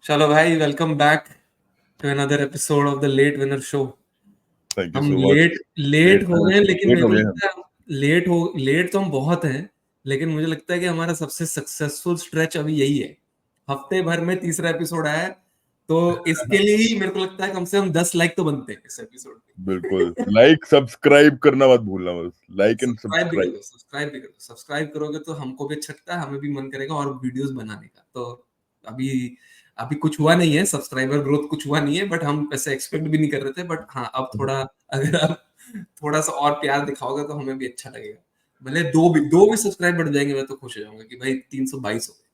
चलो भाई, welcome back to another episode of the late winner show. Thank you हम so much. Late late हो गए, लेकिन लेट मेरे हो को गए हम। लगता है लेट तो हम बहुत हैं। लेकिन मुझे लगता है कि हमारा सबसे सक्सेसफुल स्ट्रेच अभी यही है। हफ्ते भर में तीसरा एपिसोड आया है, तो इसके लिए ही मेरे को लगता है कम से कम 10 लाइक तो बनते हैं इस एपिसोड बिल्कुल, पे। लाइक सब्सक्राइब करना मत भूलना, बस लाइक एंड सब्सक्राइब भी कर सब्सक्राइब। दो, सब्सक्राइब भी कर दो। सब्सक्राइब करोगे तो हमको भी अच्छा लगता है, हमें भी मन करेगा और वीडियोस बनाने का। तो अभी अभी कुछ हुआ नहीं है, सब्सक्राइबर ग्रोथ कुछ हुआ नहीं है, बट हम ऐसे एक्सपेक्ट भी नहीं कर रहे थे। बट हाँ, अब थोड़ा अगर आप थोड़ा सा और प्यार दिखाओगे तो हमें भी अच्छा लगेगा। भले दो भी सब्सक्राइब बढ़ जाएंगे, मैं तो खुश हो जाऊंगा कि भाई 322 हो गए।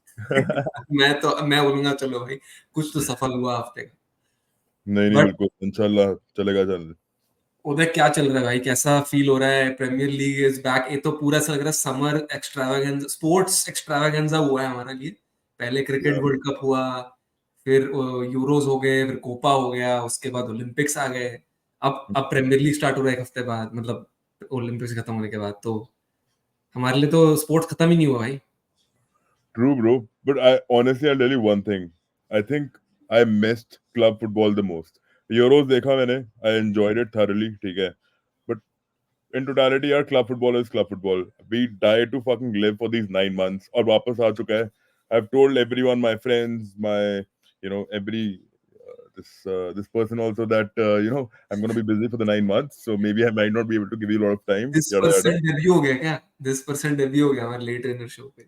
मैं बोलूंगा चलो भाई, कुछ तो सफल हुआ हफ्ते का। नहीं नहीं, बट बिल्कुल इंशाल्लाह चलेगा। चल उधर क्या चल रहा है भाई? कैसा फील हो रहा है? Premier league is back. ये तो पूरा सा लग रहा है समर एक्स्ट्रावागेंजा, स्पोर्ट्स एक्स्ट्रावागेंजा हुआ है हमारे लिए। पहले क्रिकेट यार, वर्ल्ड कप हुआ, फिर यूरोज हो गए, फिर कोपा हो गया, उसके बाद ओलंपिक्स आ गए। अब प्रीमियर लीग स्टार्ट हो रहा है एक हफ्ते बाद, मतलब ओलंपिक्स खत्म होने के बाद। तो हमारे लिए तो स्पोर्ट्स खत्म ही नहीं हुआ भाई। True bro, but I honestly I tell you one thing. I think I missed club football the most. Euros देखा मैंने, आई एंजॉयड इट थॉरली, ठीक है, बट इन टोटलिटी यार, club football is club football. We die to fucking live for these 9 months और वापस आ चुका है। I have told everyone, my friends, my every this person also that I'm going to be busy for the 9 months, so maybe I might not be able to give you a lot of time, this yada yada. Percent debut हो गया क्या? 10% debut हो गया हमारे late trainer show पे।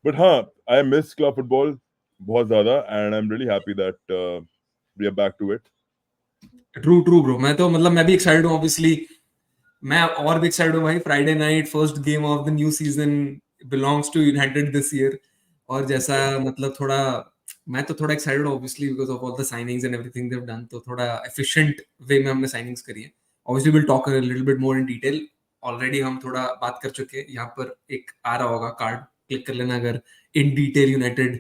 But हाँ, I miss club football बहुत ज़्यादा, and I'm really happy that we are back to it. True true bro, मैं तो मतलब मैं भी एक्साइटेड हूँ ऑब्वियसली। मैं और भी एक्साइटेड हूँ भाई। Friday night first game of the new season belongs to United this year. और जैसा मतलब थोड़ा मैं तो थोड़ा excited obviously because of all the signings and everything they have done. तो थोड़ा एफिशिएंट वे में हमने साइनिंग्स करी है। Obviously will talk a little bit more in detail. Already हम थोड़ा बात कर चुके हैं। यहाँ पर एक आ रहा होगा कार्ड, क्लिक कर लेना अगर इन डिटेल यूनाइटेड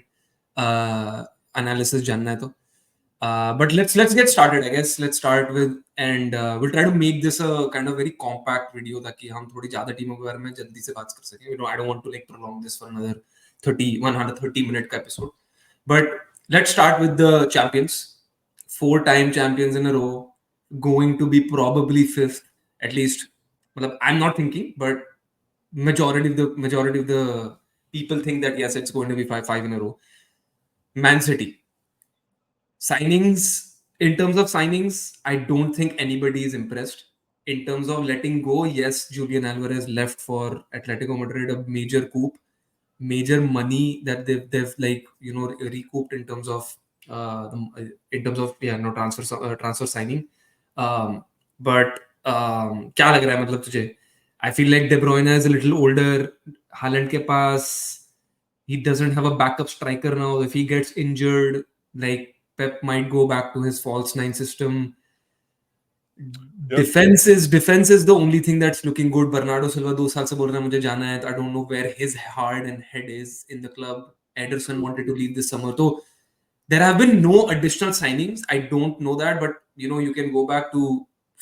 एनालिसिस जानना है तो। But let's get started. I guess let's start with and we'll try to make this a kind of very compact video ताकि हम थोड़ी ज्यादा टीमों के बारे में जल्दी से बात कर सकें. I don't want to like prolong this for another 130 minute का episode. But let's start with the champions. 4-time champions in a row, going to be probably fifth at least. मतलब I'm not thinking, but majority of the people think that yes, it's going to be five in a row. Man City. Signings, in terms of signings, I don't think anybody is impressed. In terms of letting go, yes, Julian Alvarez left for Atletico Madrid, a major coup, major money that they've like recouped in terms of transfer signing. But क्या लग रहा है मतलब तुझे? I feel like De Bruyne is a little older. Haaland के पास, he doesn't have a backup striker now. If he gets injured, like Pep might go back to his false nine system. Yeah, Defense is the only thing that's looking good. Bernardo Silva 2 साल से बोल रहा है मुझे जाना है. I don't know where his heart and head is in the club. Ederson wanted to leave this summer. So there have been no additional signings. I don't know that, but you can go back to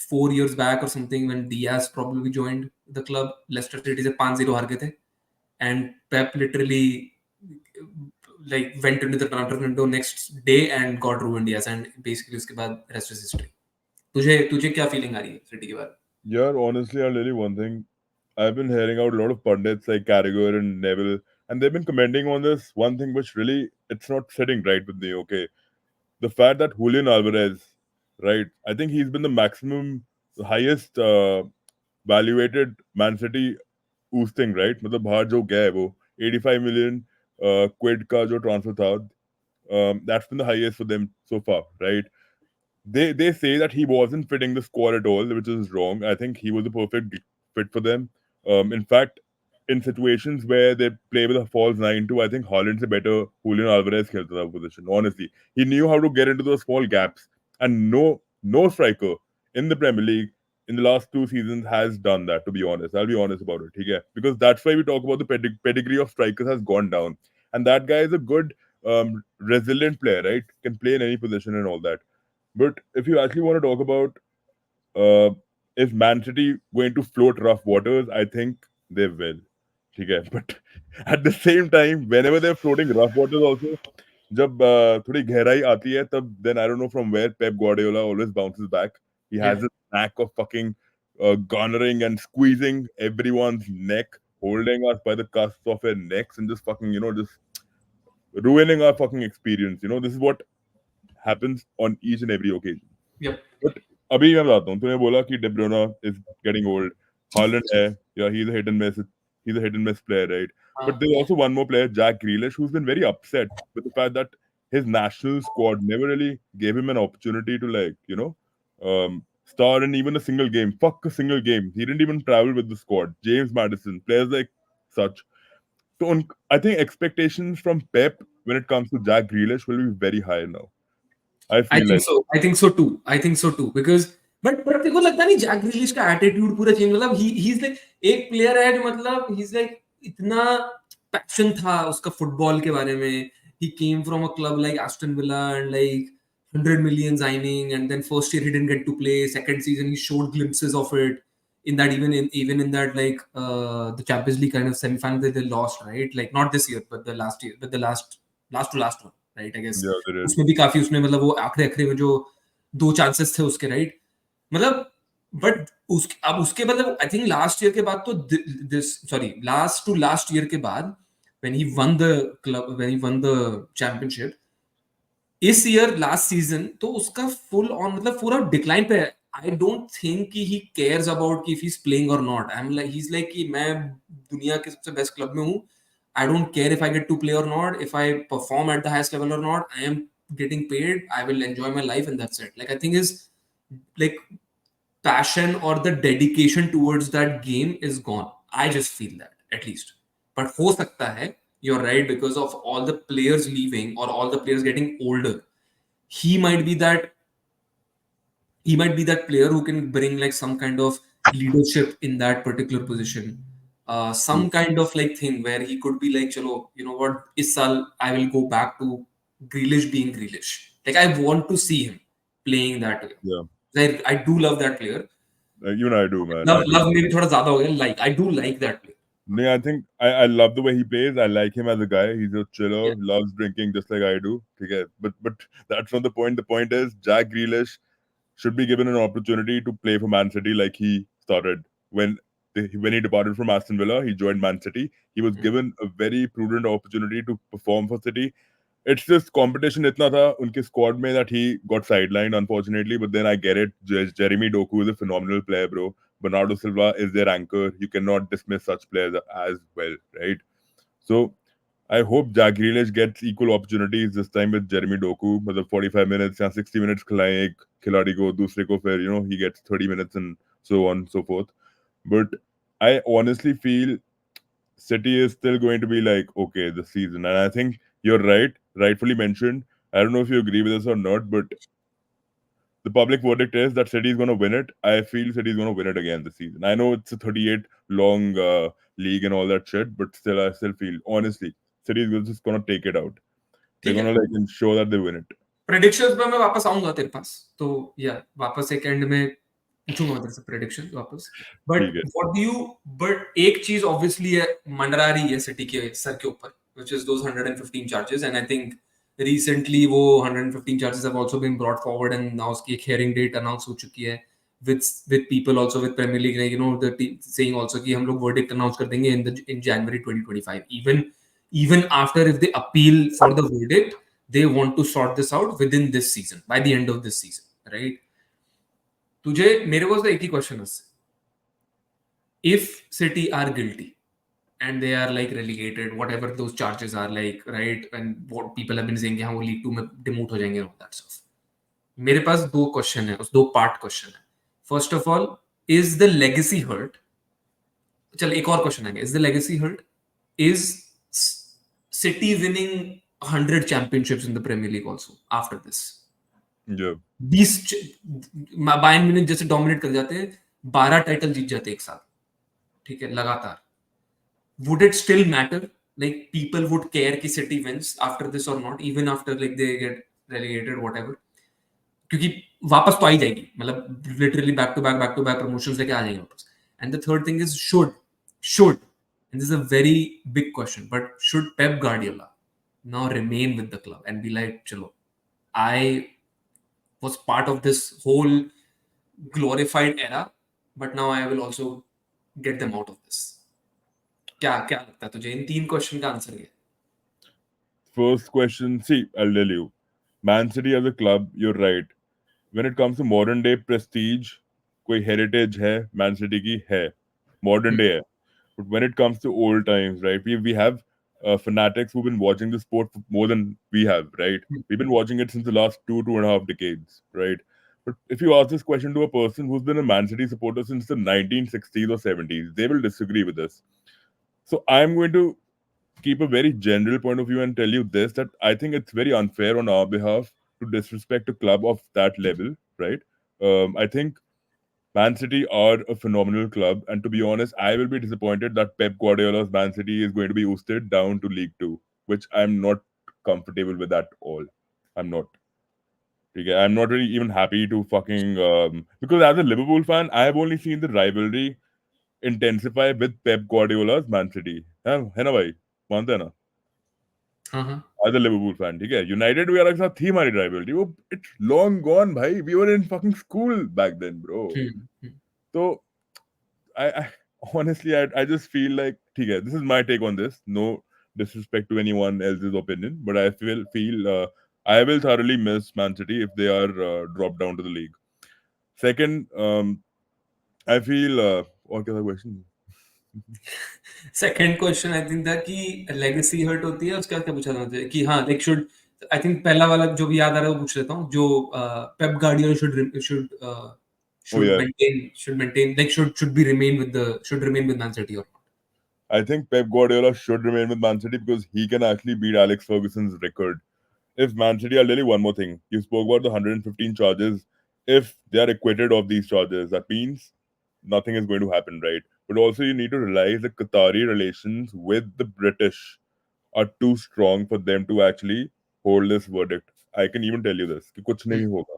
4 years back or something when Diaz probably joined the club. Leicester City से 5-0 हार गए थे, and Pep literally like went into the transfer window next day and got Ruben Diaz, and basically उसके बाद rest is history. तुझे तुझे क्या feeling आ रही है सिटी के बारे में? yeah. Honestly, I'll tell you one thing. I've been hearing out a lot of pundits like Carragher and Neville, and they've been commenting on this one thing which really it's not sitting right with me. Okay, the fact that Julian Alvarez, right? I think he's been the maximum, the highest valuated Man City ousting right, मतलब बाहर जो गया है वो 85 million Kwid का जो transfer था, that's been the highest for them so far, right? They say that he wasn't fitting the squad at all, which is wrong. I think he was the perfect fit for them. In fact, in situations where they play with a false nine too, I think Holland's a better Julian Alvarez खेलता था position. Honestly, he knew how to get into those small gaps, and no striker in the Premier League in the last 2 seasons has done that. To be honest, I'll be honest about it. Okay, because that's why we talk about the pedigree of strikers has gone down, and that guy is a good, resilient player, right? Can play in any position and all that. But if you actually want to talk about, uh, is Man City going to float rough waters, I think they will. Okay, but at the same time, whenever they're floating rough waters, also जब थोड़ी गहराई आती है तब then I don't know from where Pep Guardiola always bounces back. He has Yeah. this knack of fucking garnering and squeezing everyone's neck, holding us by the cusp of their necks and just fucking, just ruining our fucking experience. This is what happens on each and every occasion. Yep. But अभी मैं बताता हूँ तूने बोला कि De Bruyne is getting old. Haaland है, yeah, he's a hit and miss player, right? But there's also one more player, Jack Grealish, who's been very upset with the fact that his national squad never really gave him an opportunity to star in even a single game. Fuck a single game. He didn't even travel with the squad. James Madison, players like such. So I think expectations from Pep when it comes to Jack Grealish will be very high now. I I feel think like, so. I think so too. I think so too. Because but तेरे को लगता नहीं Jack ग्रिलिश का attitude पूरा change मतलब ही is like एक player है जो मतलब ही इज लाइक इतना पैशन था उसका फुटबॉल के बारे में he came from a club like Aston Villa and like 100 million signing and then first year he didn't get to play second season he showed glimpses of it in that even in that like the Champions League kind of semi-final that they lost right like not this year but the last year but the last one right I guess yeah, there is. उसमें भी काफी उसने मतलब वो आखिरी आखिरी में जो 2 चांसेस थे उसके राइट मतलब बट अब उसके मतलब आई थिंक लास्ट ईयर के बाद तो this sorry last to last year के बाद when he won the club when he won the championship इस ईयर लास्ट सीजन तो उसका फुल ऑन मतलब पूरा डिक्लाइन पे है आई डोंट थिंक कि ही केयर्स अबाउट कि इफ ही इज प्लेइंग और not I am like he is like कि मैं दुनिया के सबसे बेस्ट क्लब में हूं I don't care if I get to play और not if I perform at the highest level और not I am getting paid I will enjoy my life and that's it like I think his like passion or the dedication towards that game is gone I just feel that at least but ho sakta hai you're right because of all the players leaving or all the players getting older he might be that player who can bring like some kind of leadership in that particular position some kind of like thing where he could be like chalo you know what is saal I will go back to Grealish being Grealish like I want to see him playing that way Yeah. I do love that player Even I do, man. love I do. love maybe thoda zyada ho gaya like I do like that player No, I think I love the way he plays. I like him as a guy. He's a chiller, yeah loves drinking just like I do. Okay, but that's not the point. The point is Jack Grealish should be given an opportunity to play for Man City like he started when he departed from Aston Villa. He joined Man City. He was given a very prudent opportunity to perform for City. It's just competition itna tha unke squad mein that he got sidelined unfortunately. But then I get it. Jeremy Doku is a phenomenal player, bro. Bernardo Silva is their anchor. You cannot dismiss such players as well, right? So I hope Jack Grealish gets equal opportunities this time with Jeremy Doku. मतलब 45 minutes या 60 minutes खिलाएं एक खिलाड़ी को दूसरे को फिर he gets 30 minutes and so on and so forth. But I honestly feel City is still going to be like okay this season, and I think you're right, rightfully mentioned. I don't know if you agree with this or not, but the public verdict is that City is going to win it. I feel City is going to win it again this season. I know it's a 38 long league and all that shit, but still, I still feel honestly, City is just going to take it out. They're ठीक going है to like ensure that they win it. Predictions पे मैं वापस आऊंगा तेरे पास तो या वापस एक एंड में पूछूंगा तेरे से प्रेडिक्शन वापस बट ठीक है. व्हाट डू यू बट एक चीज ऑब्वियसली है मंडरा रही है सिटी के सर के ऊपर which is those 115 charges and I think recently वो 115 charges have also been brought forward and now उसकी एक हियरिंग डेट अनाउंस हो चुकी है with people also with Premier League you know the saying also कि हम लोग verdict announce कर देंगे in January 2025 even after if they appeal for the verdict they want to sort this out within this season by the end of this season right तुझे मेरे को तो एक ही क्वेश्चन है if City are guilty and they are like relegated whatever those charges are like right and what people have been saying कि हाँ वो league 2 में डिमोट हो जाएंगे all that stuff मेरे पास दो क्वेश्चन है उस दो पार्ट क्वेश्चन है first of all is the legacy hurt चल एक और क्वेश्चन आएगा is the legacy hurt is City winning 100 championships in the Premier League also after this Yeah. 20 Bayern Munich जैसे डोमिनेट कर जाते हैं 12 टाइटल जीत जाते एक साथ ठीक है लगातार would it still matter like people would care कि City wins after this or not even after like they get relegated whatever क्योंकि वापस तो आ ही जाएगी मतलब literally back to back promotions लेके आ जाएंगे वापस and the third thing is should and this is a very big question but should Pep Guardiola now remain with the club and be like, chalo, I was part of this whole glorified era, but now I will also get them out of this. क्या क्या लगता है तुझे इन 3 question का answer क्या? First question, see, I'll tell you. Man City as a club, you're right. When it comes to modern day prestige, कोई heritage है, Man City की है. Modern day है. But when it comes to old times, right, we have fanatics who've been watching the sport for more than we have, right? We've been watching it since the last 2.5 decades, right? But if you ask this question to a person who's been a Man City supporter since the 1960s or 70s, they will disagree with this. So I'm going to keep a very general point of view and tell you this, that I think it's very unfair on our behalf to disrespect a club of that level, right? I think Man City are a phenomenal club, and to be honest, I will be disappointed that Pep Guardiola's Man City is going to be ousted down to League Two, which I'm not comfortable with at all. I'm not. Okay, I'm not really even happy to fucking because as a Liverpool fan, I have only seen the rivalry intensify with Pep Guardiola's Man City. है ना भाई? मानते हैं ना? हाँ As a Liverpool fan, ठीक है? United वगैरह के साथ थी हमारी rivalry. वो it's long gone, भाई. We were in fucking school back then, bro. So I honestly I just feel like okay, this is my take on this. No disrespect to anyone else's opinion, but I feel I will thoroughly miss Man City if they are dropped down to the league. Second, I feel what was the question? Second question I think था कि legacy hurt होती है, उसका क्या पूछा था मुझे कि हाँ लाइक शुड आई थिंक पहला वाला जो भी याद आ रहा है वो पूछ लेता हूँ, जो Pep Guardiola should should Oh yeah. should maintain like should be remain with the should remain with Man City or not? I think Pep Guardiola should remain with Man City because he can actually beat Alex Ferguson's record. If Man City, I'll tell you one more thing. You spoke about the 115 charges. If they are acquitted of these charges, that means nothing is going to happen, right? But also, you need to realize that Qatari relations with the British are too strong for them to actually hold this verdict. I can even tell you this: कि कुछ नहीं होगा.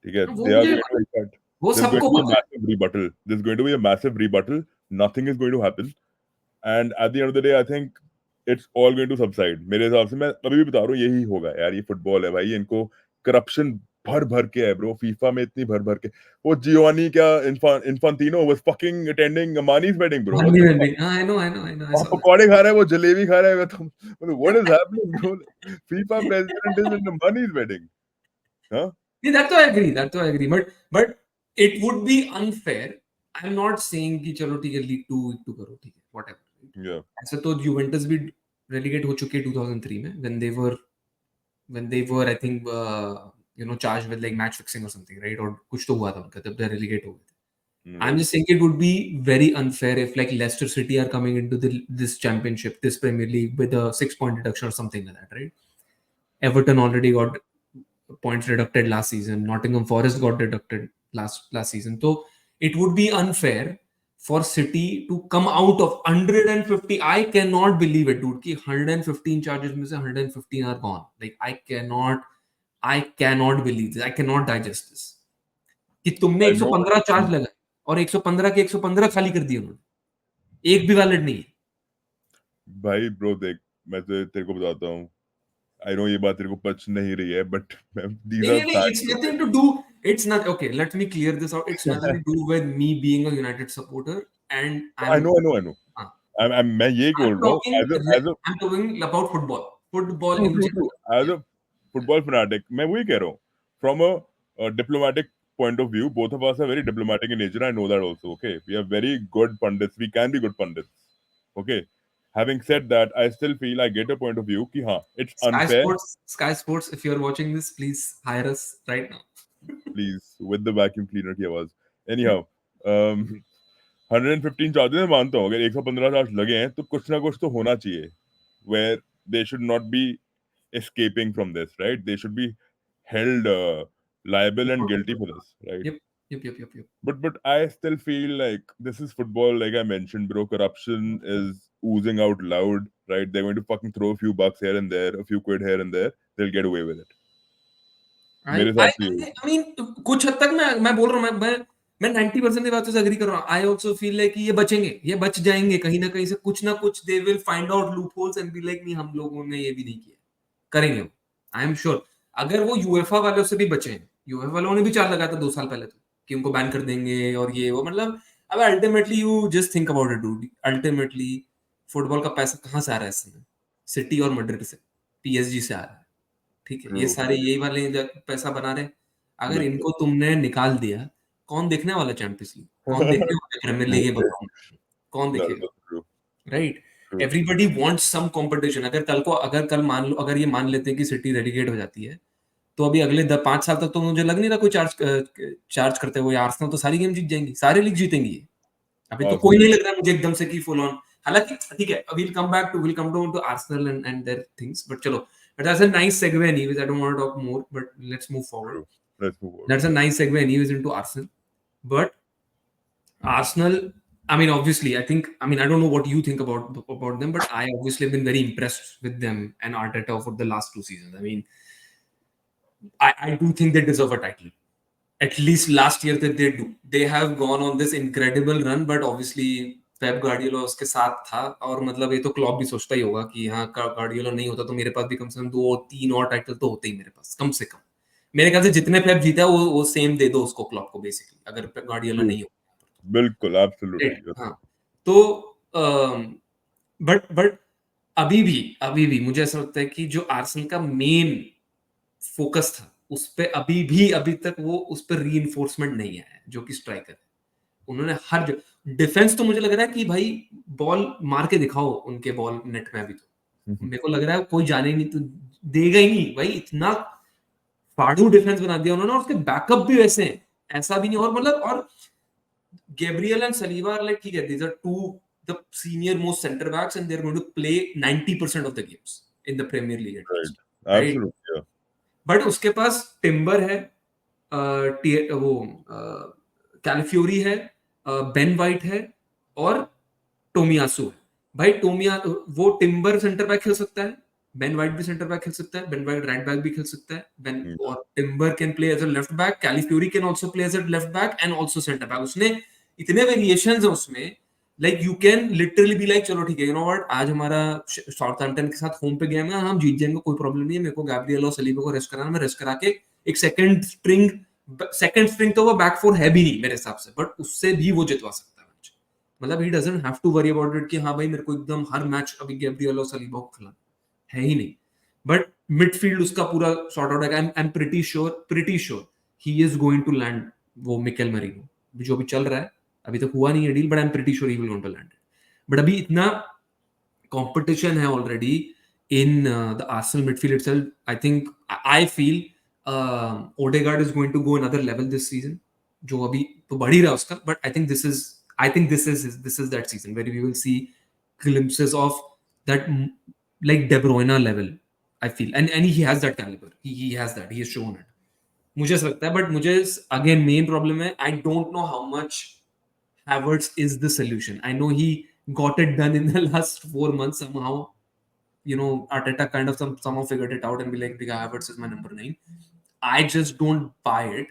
ठीक है? वो They are मुझे going to accept. वो There's going सबको to be a पता है. massive rebuttal. There's going to be a massive rebuttal. Nothing is going to happen. And at the end of the day, I think it's all going to subside. मेरे हिसाब से मैं अभी भी बता रहा हूँ यही होगा यार. ये फुटबॉल है भाई, इनको करप्शन भर भर के है ब्रो. फीफा में इतनी भर भर के वो जियोनी क्या इन्फांटिनो was fucking attending Amani's wedding bro. What the fuck? I know I वहाँ saw that. पकौड़े खा रहा है, वो जलेबी खा रहा है. What is happening bro? FIFA president is in Amani's wedding. Huh? Yeah, that तो I agree but it would be unfair. I'm not saying कि चलो ठीक है लीग टू करो, ठीक है whatever. Yeah. ऐसे तो यूवेंटस भी relegate हो चुके 2003 में when they were I think charged with like match fixing or something, right? और कुछ तो हुआ था उनका तब they relegate हो गए थे. I'm just saying it would be very unfair if like Leicester City are coming into this championship, this Premier League with a 6-point deduction or something like that, right? Everton already got points deducted last season. Nottingham Forest got deducted last season. So it would be unfair for City to come out of 150. I cannot believe it, dude. Ki 115 charges में से 115 are gone. Like I cannot believe this. I cannot digest this. कि तुमने I know. 115 charge लगाए और 115 के 115 खाली कर दिए उन्होंने. एक भी वैलिड नहीं है. भाई ब्रो देख, मैं तो तेरे को बताता हूँ. I know ये बात तेरे को पच नहीं रही है, but these are नहीं, it's nothing to do. It's not okay. Let me clear this out. It's nothing to do with me being a United supporter, and I know. मैं यही बोल रहा हूँ. I'm talking about football. Football in True. general. As a football fanatic, मैं वही कह रहा हूँ. From a diplomatic point of view, both of us are very diplomatic in nature. I know that also. Okay, we are very good pundits. We can be good pundits. Okay. Having said that, I still feel I get a point of view कि हाँ, it's unfair. Sky Sports, if you're watching this, please hire us right now. Please, with the vacuum cleaner की आवाज. Anyhow, 115 charges मैं मानता हूँ. अगर 115 charge लगे हैं तो कुछ ना कुछ तो होना चाहिए. Where they should not be escaping from this, right? They should be held liable and guilty for this, right? Yep. But I still feel like this is football, like I mentioned, bro. Corruption is oozing out loud, right? They're going to fucking throw a few bucks here and there, a few quid here and there. They'll get away with it. I mean, कुछ हद तक मैं बोल रहा हूँ, मैं 90% की बातों से एग्री कर रहा हूँ. I also feel like ये बचेंगे, ये बच जाएंगे कहीं ना कहीं से, कुछ ना कुछ they will find out loopholes and be like नहीं हम लोगों ने ये भी नहीं किया. करेंगे वो, आई एम श्योर। अगर वो यूएफा वालों से भी बचे हैं, यूएफा वालों ने भी 4 लगाया था 2 साल पहले तो, कि उनको बैन कर देंगे और ये वो, मतलब अब ultimately you just think about it dude, ultimately football का पैसा कहाँ से आ रहा है इस समय? सिटी और मैड्रिड से, पीएसजी से आ रहा है, ठीक है? ये True. सारे यही वाले पैसा बना रहे हैं। अगर बिल्कुल। इनको तुमने निकाल दिया, कौन देखने वाला चैंपियंस लीग? कौन देखने वाला प्रीमियर लीग? ये बताओ, कौन That देखेगा? was true. Right? True. Everybody wants some competition. अगर कल मान लो, अगर ये मान लेते हैं कि सिटी रेलीगेट हो जाती है, तो अभी अगले 5 साल तक तो मुझे लग नहीं रहा कोई चार्ज करते हुए आर्सेनल तो सारी गेम जीत जाएंगी, सारे लीग जीतेंगी ये। अभी तो कोई नहीं लग रहा है मुझे एकदम से कि फुल ऑन, हालांकि ठीक है, will come to Arsenal and their things, but चलो, that's a nice segue anyways. I don't want to talk more, but let's move forward. True. Let's move on. That's a nice segue anyways into Arsenal. But Arsenal, I mean, obviously, I don't know what you think about them, but I obviously have been very impressed with them and Arteta for the last 2 seasons. I mean, I do think they deserve a title. At least last year that they do. They have gone on this incredible run, but obviously Pep Guardiola उसके साथ था, और मतलब ये तो Klopp भी सोचता ही होगा कि हाँ, गार्डियोला नहीं होता तो मेरे पास भी कम से कम 2-3 और टाइटल तो होते ही मेरे पास, कम से कम। मेरे ख्याल से जितने पेप जीता है वो सेम दे दो उसको क्लॉप को, बेसिकली, अगर गार्डियोला नहीं हो। बिल्कुल, एब्सोल्युटली। हाँ, तो बट अभी भी मुझे ऐसा लगता है कि जो आर्सेनल का मेन फोकस था उस पे अभी तक वो उस पर रीइंफोर्समेंट नहीं आया है, जो कि स्ट्राइकर है। उन्होंने हर डिफेंस तो मुझे लग रहा है कि भाई बॉल मार के दिखाओ उनके बॉल नेट में, अभी तो मेरे को लग रहा है कोई जाने ही नहीं, तो देगा ही नहीं भाई, इतना फाड़ू डिफेंस बना दिया उन्होंने, और उसके बैकअप भी वैसे हैं, ऐसा भी नहीं, और मतलब, और Gabriel and Saliba are like, ठीक है, these are two the senior most center backs and they're going to play 90% of the games in the Premier League at least, right? Absolutely, yeah. But उसके पास timber है, वो कैलिफ्योरी है, Ben white है, और टोमियासु है। भाई वो टिम्बर सेंटर बैक खेल सकता है, बेन वाइट भी सेंटर बैक खेल सकता है, बेन वाइट राइट बैक भी खेल सकता है, और Timber can play as a left back, Calafiori can also play as a left back and also centre back. उसने इतने वेरिएशंस हैं उसमें, like you can literally be like, चलो ठीक है, यू नो व्हाट, आज हमारा साउथहैम्पटन के साथ होम पे गेम है, हम जीत जाएंगे, कोई प्रॉब्लम नहीं है, मेरे को गैब्रियल और सलीबा को रेस्ट कराना, मैं रेस्ट करा के एक सेकंड स्ट्रिंग तो वो बैक फोर है भी नहीं मेरे हिसाब से, बट उससे भी वो जितवा सकता है मैच। मतलब he doesn't have to worry about it कि हाँ भाई मेरे को एकदम हर मैच अभी गैब्रियल और सलीबा को खिलाना है ही नहीं। बट मिडफील्ड उसका पूरा सॉर्ट आउट है। I am pretty sure he is going to land वो मिकेल मरीनो, जो भी चल रहा है, अभी तक हुआ नहीं है deal, but I am pretty sure he will going to land. But अभी इतना competition है already in the Arsenal midfield itself. I feel Odegaard is going to go another level this season. जो अभी तो बढ़ ही रहा है उसका, but I think this is that season where we will see glimpses of that like De Bruyne level. I feel and he has that caliber. He has that. He has shown it. मुझे ऐसा लगता है, but मुझे again main problem है, I don't know how much Havertz is the solution. I know he got it done in the last 4 months somehow. You know, Arteta kind of somehow figured it out and be like, the guy Havertz is my number 9. I just don't buy it.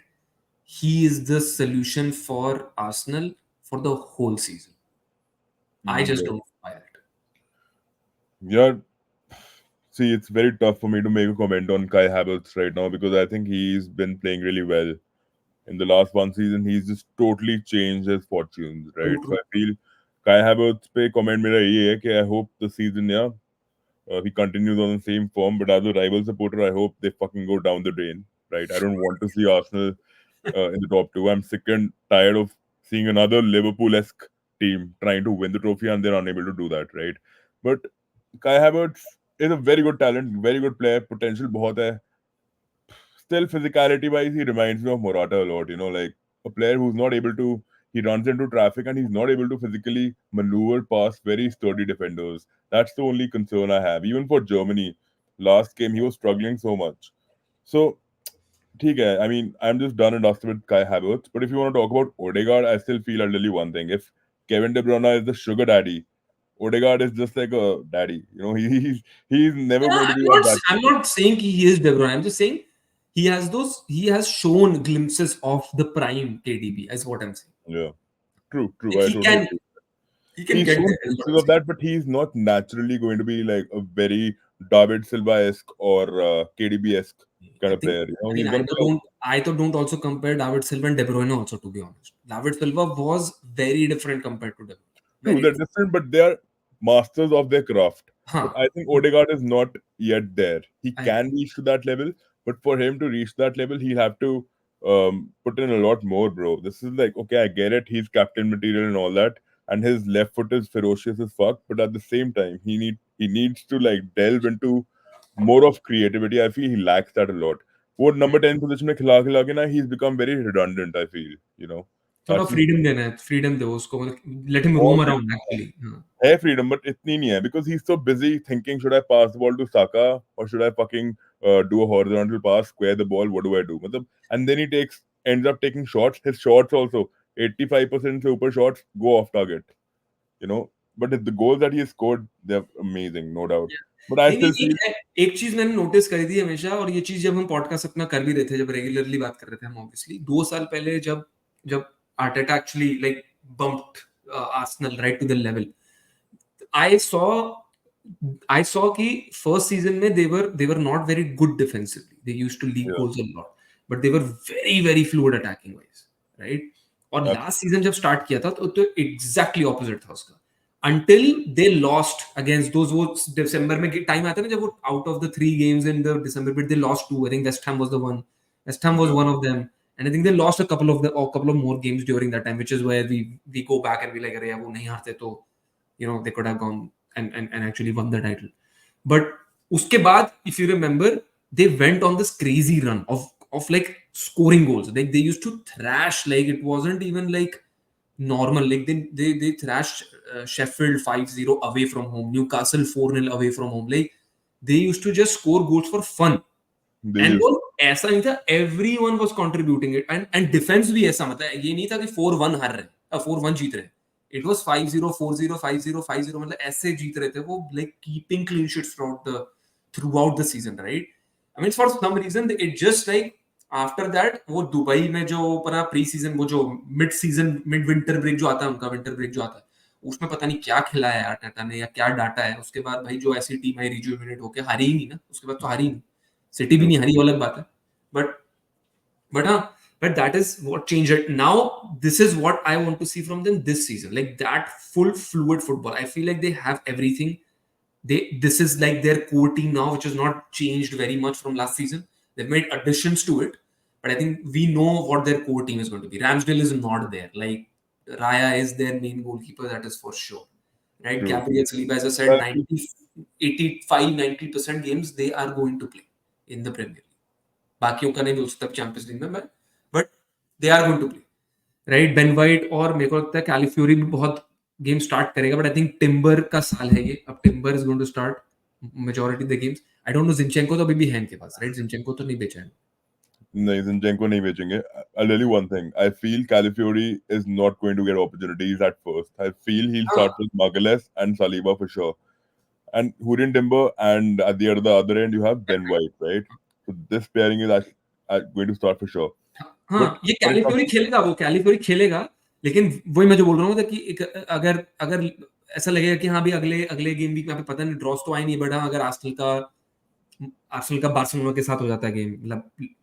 He is the solution for Arsenal for the whole season. I just don't buy it. Yeah. See, it's very tough for me to make a comment on Kai Havertz right now because I think he's been playing really well. In the last one season, he's just totally changed his fortunes, right? True. So I feel Kai Havertz पे comment मेरा ये है कि I hope the season, he continues on the same form. But as a rival supporter, I hope they fucking go down the drain, right? I don't want to see Arsenal in the top 2. I'm sick and tired of seeing another Liverpool-esque team trying to win the trophy and they're unable to do that, right? But Kai Havertz is a very good talent, very good player, potential बहुत है. Still, physicality wise, he reminds me of Morata a lot. Like a player who's not able to, he runs into traffic and he's not able to physically maneuver past very sturdy defenders. That's the only concern I have. Even for Germany, last game, he was struggling so much. So, I mean, I'm just done and dusted with Kai Havertz. But if you want to talk about Odegaard, I still feel I'll tell you one thing. If Kevin De Bruyne is the sugar daddy, Odegaard is just like a daddy. He's never going to be that. I'm not saying he is De Bruyne. I'm just saying he has shown glimpses of the prime KDB, is what I'm saying. Yeah. True. Like I totally agree. he can He's get shown there. pieces of that, but he's not naturally going to be like a very David Silva-esque or KDB-esque kind I of think, player. You know, I he's mean, gonna play. I though don't also compare David Silva and De Bruyne also, to be honest. David Silva was very different compared to De Bruyne. True, Very they're different. different, but they are masters of their craft. But Huh. I think Odegaard is not yet there. He I can reach to that level, but for him to reach that level, he'll have to put in a lot more, bro. This is like, okay, I get it. He's captain material and all that, and his left foot is ferocious as fuck. But at the same time, he needs to like delve into more of creativity. I feel he lacks that a lot. वो number 10 position में खिला के ना he's become very redundant. I feel, you know, थोड़ा that's his freedom देना है, freedom दो उसको, मतलब लेट हिम more रोम freedom. Around actually. हाँ। है freedom, but itni nahi hai because he's so busy thinking, should I pass the ball to Saka or should I fucking do a horizontal pass, square the ball? What do I do? Matlab, and then ends up taking shots. His shots also 85% से ऊपर shots go off target. You know, but the goals that he has scored, they're amazing, no doubt. But I नहीं नहीं, still feel एक चीज मैंने notice करी थी हमेशा, और ये चीज जब हम पॉडकास्ट अपना कर भी रहे थे, जब रेगुलरली बात कर रहे थे हम, ऑब्वियसली 2 साल पहले जब जब Arteta actually like bumped Arsenal right to the level, I saw I saw कि first season में they were not very good defensively. They used to leak yeah, goals a lot, but they were very fluid attacking wise, right? और absolutely. last season जब start किया था तो exactly opposite था उसका. Until they lost against those, वो December में time आता है ना जब वो out of the 3 games in the December bit they lost 2. I think West Ham was the one. West Ham was Yeah, one of them, and I think they lost a couple of more games during that time, which is where we go back and be like, अरे यार वो नहीं हारते तो they could have gone and actually won the title. But uske baad, if you remember, they went on this crazy run of like scoring goals. They used to thrash, like it wasn't even like normal. Like they thrashed Sheffield 5-0 away from home, Newcastle 4-0 away from home. Like they used to just score goals for fun. they and used वो ऐसा नहीं था, everyone was contributing it, and defence भी ऐसा, मतलब ये नहीं था कि 4-1 हार रहे, 4-1 जीत रहे, इट वाज 5-0 4-0 5-0 5-0, मतलब ऐसे जीत रहे थे वो, like keeping clean sheets throughout the season, right? I mean for some reason it just like after that वो दुबई में जो अपना प्री सीजन, वो जो mid season mid winter break जो आता है, उनका विंटर ब्रेक जो आता है, उसमें पता नहीं क्या खिलाया है आर्टेटा ने या क्या डाटा है, उसके बाद भाई जो ऐसी टीम है रिजुविनेट होके हारी ही नहीं ना, उसके बाद तो हारी ही नहीं, सिटी भी true. नहीं हारी, वो अलग बात है, बट हाँ, but that is what changed it. Now this is what I want to see from them this season, like that full fluid football. I feel like they have everything. This is like their core team now, which has not changed very much from last season. They've made additions to it, but I think we know what their core team is going to be. Ramsdale is not there, like Raya is their main goalkeeper, that is for sure, right? True. Gabriel Saliba, as I said, Well, 85-90% games they are going to play in the Premier League. बाकियों का नहीं बोल सकता Champions League में, but they are going to play, right? Ben White, और मेरे को लगता है कैलिफ्यूरी भी बहुत गेम स्टार्ट करेगा, बट आई थिंक टिम्बर का साल है ये, अब Timber is going to start majority the games. I don't know Zinchenko तो अभी भी है इनके पास, राइट? जिंचेंको तो नहीं बेचा है. नहीं, Zinchenko नहीं बेचेंगे. I'll tell you one thing. I feel Calafiori is not going to get opportunities at first. I feel he'll हाँ, start with Magalhaes and Saliba for sure. And Hurrien Timber, and at the other end, you have Ben White, right? So this pairing is going to start for sure. हाँ, But ये when it comes कैलिफ्यूरी to खेलेगा, वो कैलिफ्यूरी खेलेगा, लेकिन वही मैं जो बोल रहा हूँ कि अगर अगर ऐसा लगेगा कि हाँ भी अगले अगले गेम वीक में पता नहीं, ड्रॉस तो आए नहीं, बट हाँ, अगर आर्सेनल का बार्सिलोना के साथ हो जाता है गेम, मतलब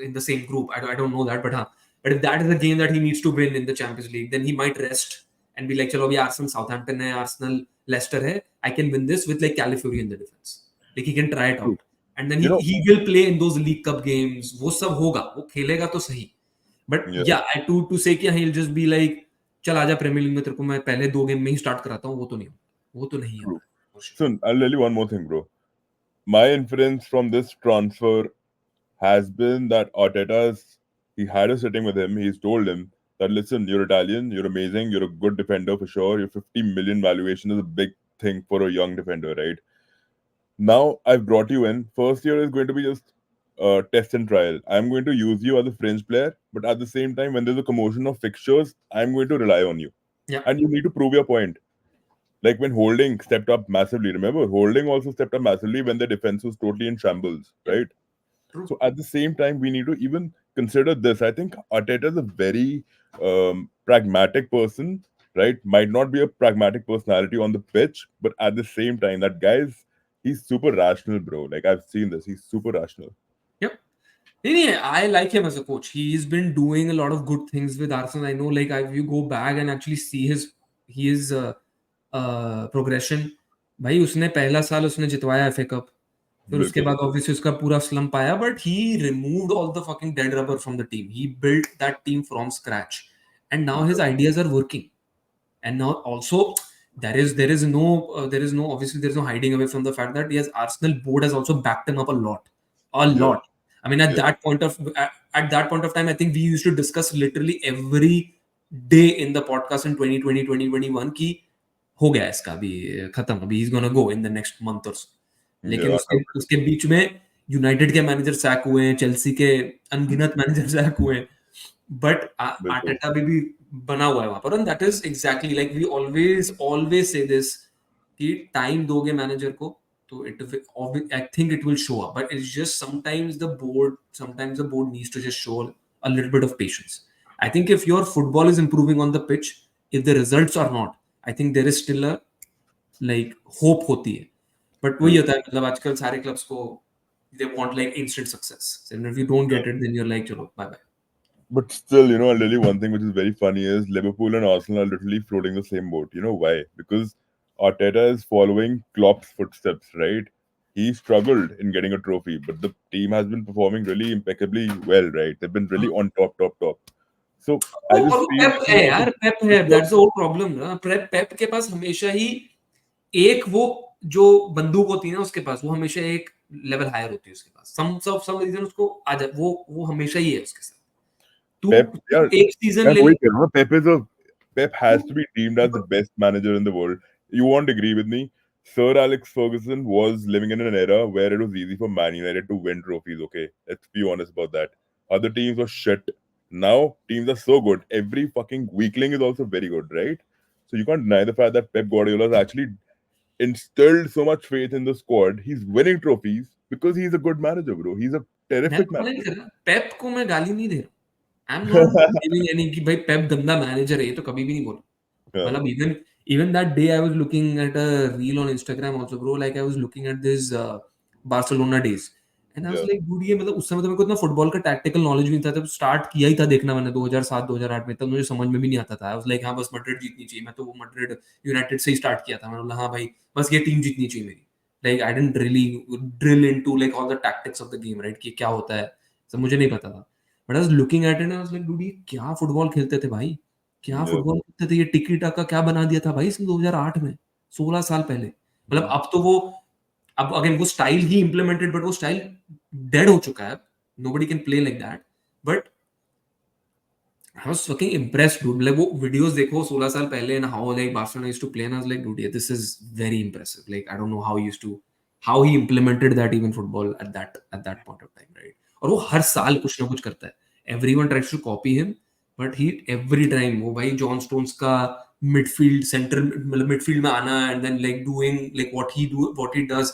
in the same group, I don't know that, but हाँ, but if that is the game that he needs to win in the Champions League, then he might rest and be like, चलो अभी Arsenal Southampton है, Arsenal Lester है, I can win this with like Calafiori in the defense, like he can try it out, and then you know, he will play in those League Cup games, वो सब होगा, वो खेलेगा तो सही, but yeah, yeah, to say कि he'll just be like, चल आजा प्रीमियर लीग में, तेरे को मैं पहले 2 गेम में ही स्टार्ट कराता हूँ, वो तो नहीं true. होगा, for sure. So I'll tell you one more thing, bro. My inference from this transfer has been that he had a sitting with him. He's told him that, listen, you're Italian, you're amazing, you're a good defender for sure. Your 50 million valuation is a big thing for a young defender, right? Now I've brought you in. First year is going to be just test and trial. I'm going to use you as a fringe player, but at the same time, when there's a commotion of fixtures, I'm going to rely on you. Yeah, And you need to prove your point. Like when Holding stepped up massively, remember? Holding also stepped up massively when the defense was totally in shambles, yeah, right? true. So at the same time, we need to even consider this. I think Arteta is a very pragmatic person, right? Might not be a pragmatic personality on the pitch, but at the same time, that guy's He's super rational, bro. Like I've seen this. He's super rational. Yep. I like him as a coach. He's been doing a lot of good things with Arsenal. I know, like, if you go back and actually see his progression, भाई उसने पहला साल उसने जितवाया FA cup, फिर उसके बिल्कुल. बाद obviously उसका पूरा स्लम्प आया, but he removed all the fucking dead rubber from the team. He built that team from scratch, and now his ideas are working. And now also there is no obviously there is no hiding away from the fact that yes, Arsenal board has also backed him up a lot, a Yeah. lot. I mean, Yeah. at that point of time, I think we used to discuss literally every day in the podcast in 2020 2021 कि हो गया इसका अभी खत्म, अभी he's gonna go in the next month or so. लेकिन Yeah. उसके बीच में यूनाइटेड के मैनेजर सैक हुए हैं, चेल्सी के अनगिनत मैनेजर सैक हुए हैं, बट बिल्कुल. आर्टेटा भी बना हुआ है वहां पर, and that is exactly like we always say this कि टाइम दोगे मैनेजर को तो I think it will show up, but it's just sometimes the board needs to just show a little bit of patience. I think if your football is improving on the pitch, if the results are not, I think there is still a like hope होती है, but वही होता है मतलब आजकल सारे clubs को they want like instant success, and if you don't get it then you're like chalo bye bye. But still, you know, literally one thing which is very funny is Liverpool and Arsenal are literally floating the same boat. You know why? Because Arteta is following Klopp's footsteps, right? He struggled in getting a trophy, but the team has been performing really impeccably well, right? They've been really on top. So I और just वो feel, Pep you है know, यार, पेप है, that's the whole problem ना। पेप के पास हमेशा ही एक वो जो बंदूक होती है ना उसके पास, वो हमेशा एक लेवल हायर होती है उसके पास, सम रीजन उसको आ जा वो हमेशा ही है उसके साथ। तू Pep, yeah, तू एक सीजन yeah, ले ले, wait, you know, Pep has to be deemed as the best manager in the world. You won't agree with me. Sir Alex Ferguson was living in an era where it was easy for Man United to win trophies. Okay, let's be honest about that. Other teams were shit. Now teams are so good. Every fucking weakling is also very good, right? So you can't deny the fact that Pep Guardiola has actually instilled so much faith in the squad. He's winning trophies because he's a good manager, bro. He's a मैं terrific तो मना नहीं manager. कर रहा, पेप को मैं गाली नहीं दे रहा, आई एम नॉट गिविंग एनी कि भाई पेप गंदा मैनेजर है, ये तो कभी भी नहीं बोला। Yeah, Matlab, even that day I was looking at a reel on Instagram also, bro. Like I was looking at this Barcelona days, and I was yeah, like, dude, ये मतलब उस समय तो मेरे को इतना फुटबॉल का टैक्टिकल नॉलेज भी नहीं था, तब स्टार्ट किया ही था देखना मैंने 2007 2008 में, तब मुझे समझ में भी नहीं आता था। I was like, हाँ बस मैड्रिड जीतनी चाहिए, मैं तो वो मैड्रिड यूनाइटेड से ही स्टार्ट किया था, मैंने बोला हाँ भाई बस ये टीम जीतनी चाहिए मेरी। Like I didn't really drill into like all the tactics of the game, right? कि क्या होता है सब मुझे नहीं पता था, but I was looking at it and I was like, dude, ये क्या फुटबॉल खेलते थे भाई, क्या yeah. फुटबॉल खेलते थे, ये टिकी टाका क्या बना दिया था भाई इसने 2008 में, 16 साल पहले। मतलब अब तो वो, अब अगेन वो स्टाइल ही इंप्लीमेंटेड, बट वो स्टाइल डेड हो चुका है, nobody can play like that. But I was fucking impressed dude, like वो वीडियोस देखो 16 साल पहले and how like Barcelona used to play, and I was like dude this is very impressive, like I don't know how he implemented that even football at that point of time, right? और वो हर साल कुछ ना कुछ करता है, everyone tries to copy him, but he every time वो भाई जॉन स्टोन्स का मिडफील्ड सेंटर, मतलब मिडफील्ड में आना and then like doing like what he does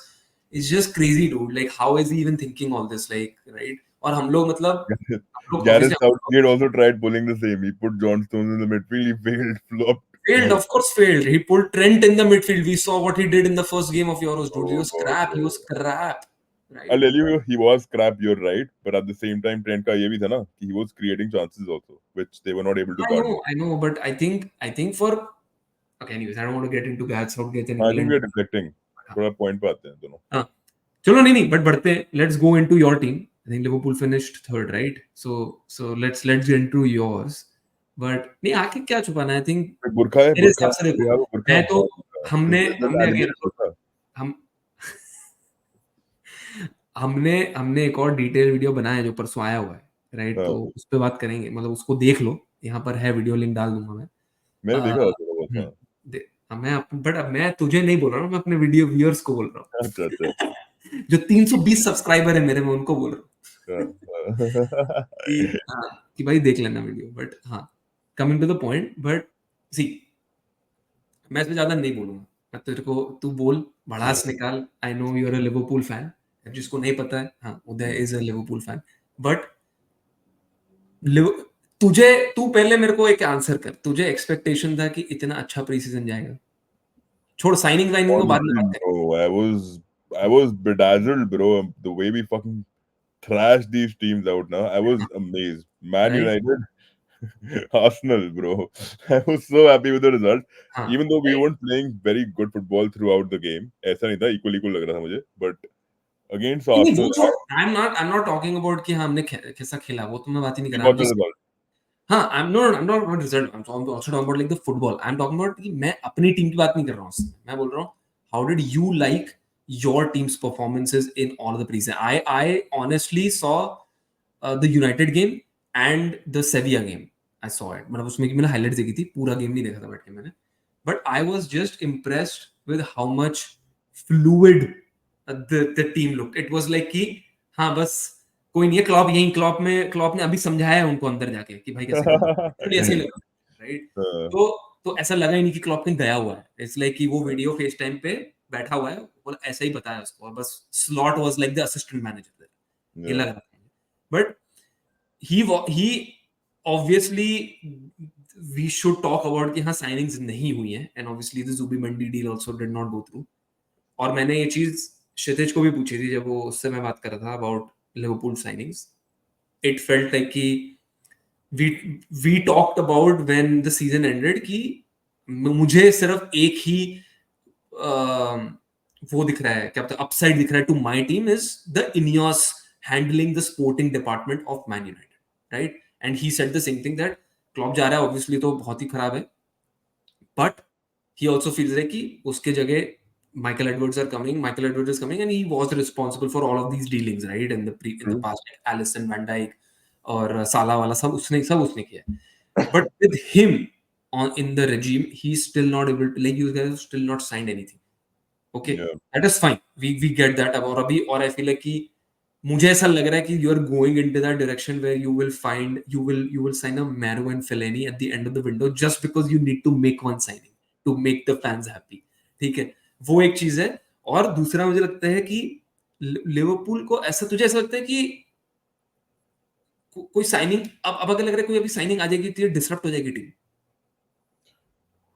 is just crazy dude, like how is he even thinking all this, like right? और हम लोग मतलब हम लोग Gareth obviously Southgate also tried pulling the same. He put John Stones in the midfield. He failed, flopped. failed, of course failed. He pulled Trent in the midfield. We saw what he did in the first game of Euros, dude. He Oh was God, crap. He bro. was crap. I'll Right? tell you, he was crap. You're right, but at the same time, Trent का ये भी था ना कि he was creating chances also, which they were not able to garner. I know, but I think for okay, anyways, I don't want to get into Gareth Southgate in I think England. we are deflecting. थोड़ा point पे आते हैं दोनों. हाँ, चलो नहीं, but बढ़ते हैं. Let's go into your team. I think Liverpool finished third, right? So let's get into yours. But नहीं आके क्या छुपाना है? I think बुरखा है मेरे बुरखा. हिसाब से We देखो, have a burqa. मैं तो हमने There's हमने alligator again burqa. हम हमने एक और डिटेल वीडियो बनाया है जो परसों आया हुआ है, राइट? हाँ, तो उस पे बात करेंगे, मतलब उसको देख लो, यहाँ पर है वीडियो, लिंक डाल दूंगा मैं। मैंने अ, देखा था थोड़ा बहुत. हम्म, हाँ. बट अब मैं तुझे नहीं बोल रहा हूँ, मैं अपने वीडियो व्यूअर्स को बोल रहा अच्छा अच्छा. हूँ जो 320 सब्सक्राइबर है मेरे, मैं उनको बोल रहा हूँ हाँ. कि भाई देख लेना वीडियो। बट हाँ, coming to the point, but see मैं इसमें ज्यादा नहीं बोलूंगा, मैं तेरे को, तू बोल, भड़ास निकाल। I know you are a Liverpool fan, जिसको नहीं पता है, हाँ, Uday is a Liverpool fan, but तू पहले मेरे को एक आंसर कर, तुझे एक्सपेक्टेशन था कि इतना अच्छा प्री सीजन जाएगा? छोड़ साइनिंग वाइनिंग को बाद में Honestly, बात करें। bro, I was I was bedazzled, bro. The way we fucking thrashed these teams out now, I was amazed. Man right United, Arsenal, bro. I was so happy with the result. हाँ Even though we weren't playing very good football throughout the game, ऐसा नहीं था, equal लग रहा था मुझे. But against नहीं वो Arsenal, छोड़ आई एम नॉट टॉकिंग अबाउट कि हाँ हमने कैसा खेला वो तो मैं बात ही नहीं कर we रहा I am got the just result. हाँ आई am not about result I am also talking about like the football I am talking about कि मैं अपनी टीम की बात नहीं कर रहा हूँ उसमें मैं बोल रहा हूँ how did you like your teams performances in all the preseason I honestly saw the United game and the Sevilla game I saw it मतलब उसमें की मैंने हाइलाइट्स देखी थी पूरा गेम नहीं देखा था बैठ के मैंने but I was just impressed with how much fluid the team look it was like कि हाँ बस कोई नहीं है क्लॉप यही क्लॉप ने अभी समझाया है उनको अंदर जाके कि भाई कैसे करना है ऐसे ही लगा राइट Uh, तो ऐसा लगा ही नहीं कि क्लॉप कहीं गया हुआ है इट्स लाइक कि वो वीडियो फेस टाइम पे बैठा हुआ है और ऐसा ही बताया उसको और बस slot was like the assistant manager ये yeah. लग रहा था but he obviously we should talk about कि हाँ साइनिंग्स नहीं हुई हैं and obviously the Zubimendi deal also did not go through और मैंने ये चीज क्षितिज को भी पूछी थी जब वो उससे मैं बात कर रहा था about Liverpool signings it felt like कि we we talked about when the season ended कि मुझे सिर्फ एक ही वो दिख रहा है क्या पता अपसाइड दिख रहा है to my team is the Ineos handling the sporting department of Man United right and he said the same thing that Klopp जा रहा है ऑब्वियसली तो बहुत ही खराब है but he also feels like कि उसके जगह Michael Edwards is coming and he was responsible for all of these dealings right in the True. past like Alisson Van Dijk और साला वाला सब उसने किया but with him in the regime he's still not able to like you guys have still not signed anything okay Yeah. that is fine we get that अब और अभी और I feel like कि मुझे ऐसा लग रहा है कि you are going into that direction where you will sign a Maro and Fellaini at the end of the window just because you need to make one signing to make the fans happy ठीक है वो एक चीज है और दूसरा मुझे लगता है कि लिवरपूल को ऐसा तुझे ऐसा लगता है कि कोई साइनिंग अब अगर लग रहा है कोई अभी साइनिंग आ जाएगी तो ये डिसरप्ट हो जाएगी टीम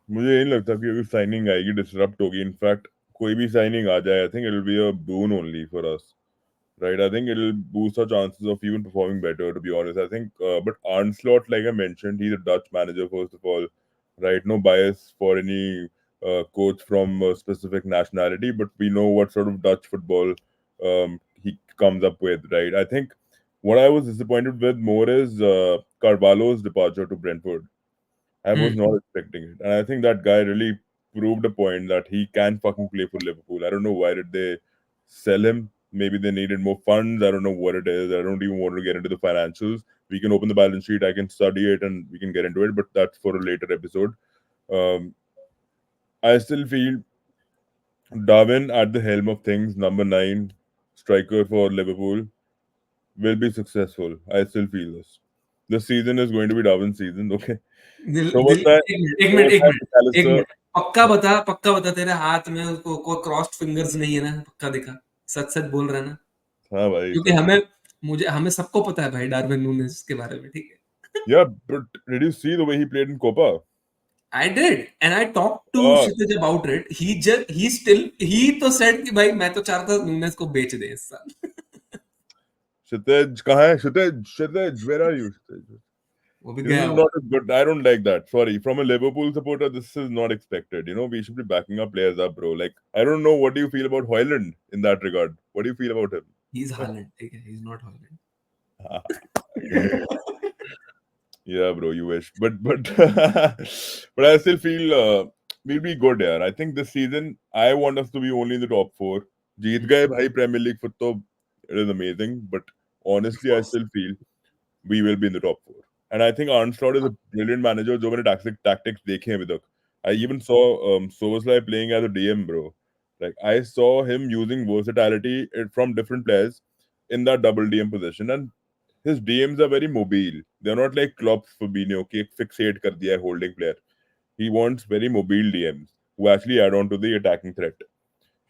मुझे यही लगता कि अगर साइनिंग आएगी डिसरप्ट होगी इनफैक्ट कोई भी साइनिंग आ जाए आई think it will be a boon only for us right? I think it'll boost our chances of even performing better, to be honest. I think, but Arnslot, like I mentioned, he's a Dutch manager, first of all, right? No bias for any coach from a specific nationality, but we know what sort of Dutch football he comes up with, right? I think what I was disappointed with more is Carvalho's departure to Brentford. I was not expecting it. And I think that guy really proved a point that he can fucking play for Liverpool. I don't know why did they sell him. Maybe they needed more funds. I don't know what it is. I don't even want to get into the financials. We can open the balance sheet. I can study it and we can get into it, but that's for a later episode. Um, I still feel Darwin at the helm of things, number 9, striker for Liverpool, will be successful. I still feel this. This season is going to be Darwin's season, okay? दिल So was दिल that. एक minute एक So minute was एक that minute एक McAllister. Minute पक्का बता तेरे हाथ में उसको कोई क्रॉस्ड फिंगर्स नहीं है ना पक्का दिखा सच सच बोल रहा है ना हाँ भाई क्योंकि सच में हमें सबको पता है भाई डार्विन नूनेस के बारे में ठीक है yeah but did you see the way he played in Copa I did and I talked to uh, Kshitij about it he तो said कि भाई मैं तो चाहता था नूनेस को बेच दे इस साल Kshitij कहाँ है Kshitij where are you Kshitij? वो भी This गया is हुआ not a good I don't like that sorry from a Liverpool supporter this is not expected you know we should be backing our players up bro like I don't know what do you feel about Hoyland in that regard what do you feel about he's Haaland ठीक है he's not Haaland him Yeah, bro, you wish. But but I still feel we'll be good here. I think this season I want us to be only in the top four. जीत गए भाई Premier League for तो it is amazing. But of honestly, I course still feel we will be in the top four. And I think Arnslot is a brilliant manager. जो मैंने tactics देखे हैं अभी तक. I even saw Soboslai playing as a DM, bro. Like I saw him using versatility from different players in that double DM position, and his DMs are very mobile. They're not like Klopp's Fabinho, कि fixate कर दिया है holding player. He wants very mobile DMs who actually add on to the attacking threat.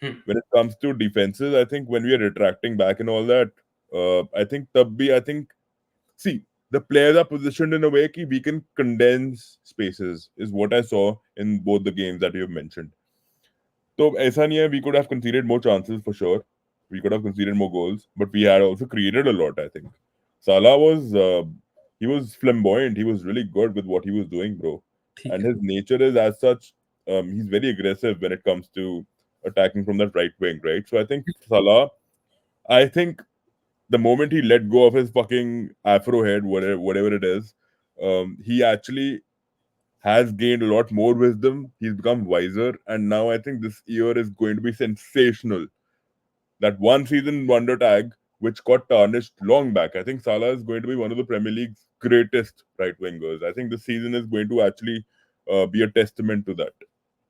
Hmm. When it comes to defenses, I think when we are retracting back and all that, I think I think see the players are positioned in a way कि we can condense spaces is what I saw in both the games that you've mentioned. So ऐसा नहीं है, we could have conceded more chances for sure. We could have conceded more goals, but we had also created a lot, I think. Salah was he was flamboyant. He was really good with what he was doing, bro. ठीक And है. his nature is as such, he's very aggressive when it comes to attacking from that right wing, right? So I think Salah, I think the moment he let go of his fucking afro head, whatever it is, he actually has gained a lot more wisdom. He's become wiser, and now I think this year is going to be sensational. That one season wonder tag, which got tarnished long back, I think Salah is going to be one of the Premier League's greatest right wingers. I think this season is going to actually be a testament to that.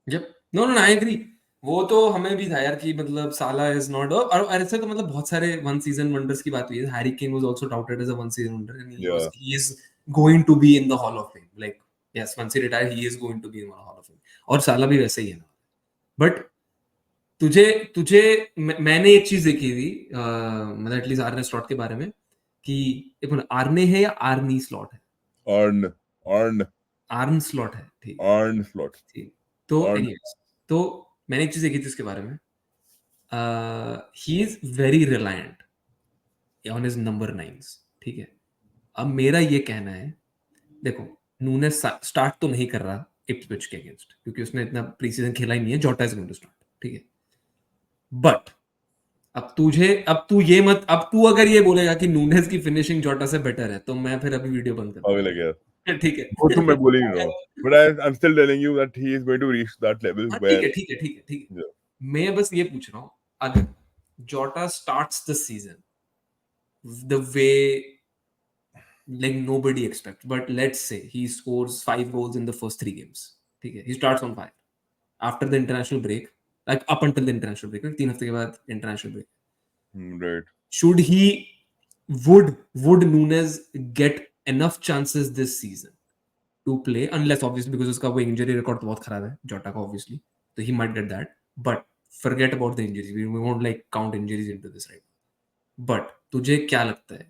Yep. No, no, no, I agree. वो तो हमें भी था यार कि मतलब साला is not, और ऐसे तो मतलब बहुत सारे वन सीजन वंडर्स की बात हुई है. Harry Kane was also touted as a one season wonder and Yeah. He is going to be in the hall of fame. Like yes, once he retire he is going to be in the hall of fame. और साला भी वैसे ही है ना. But तुझे तुझे मैंने एक चीज देखी थी, मतलब एटलीस्ट आर्ने स्लॉट के बारे में, कि एक मिनट, आर्ने है या आर्नी स्लॉट है? Arn आर्न स्लॉट है, ठीक है. Arn slot. ठीक. तो Arn. एनीवेज, तो मैंने एक चीज देखी थी उसके बारे में. He is very reliant on his number nines. ठीक है. अब मेरा ये कहना है, देखो, नूनेस स्टार्ट तो नहीं कर रहा इप्सविच के अगेंस्ट, क्योंकि उसने इतना प्री सीजन खेला ही नहीं है. जोटा इज गोइंग टू स्टार्ट. ठीक है. बट अब तू ये मत, अब तू अगर ये बोलेगा कि नूनेस की फिनिशिंग जोटा से बेटर है, तो मैं फिर अभी वीडियो बंद कर Pavel again. दूंगा. ठीक वो तो मैं बोल ही है. नहीं रहा हूँ. But I'm still telling you that he is going to reach that level हाँ, where. ठीक है. Yeah. मैं बस ये पूछ रहा हूँ, अगर जोटा starts the season the way like nobody expects, but let's say he scores 5 goals in the first 3 games. ठीक है. He starts on fire after the international break, like up until the international break, 3 हफ्ते के बाद international break. Right. Should he would Nunes get enough chances this season to play, unless obviously because उसका वो injury record तो बहुत खराब है जोटा का, obviously, so he might get that. But forget about the injuries, we won't like count injuries into this, right? But तुझे क्या लगता है,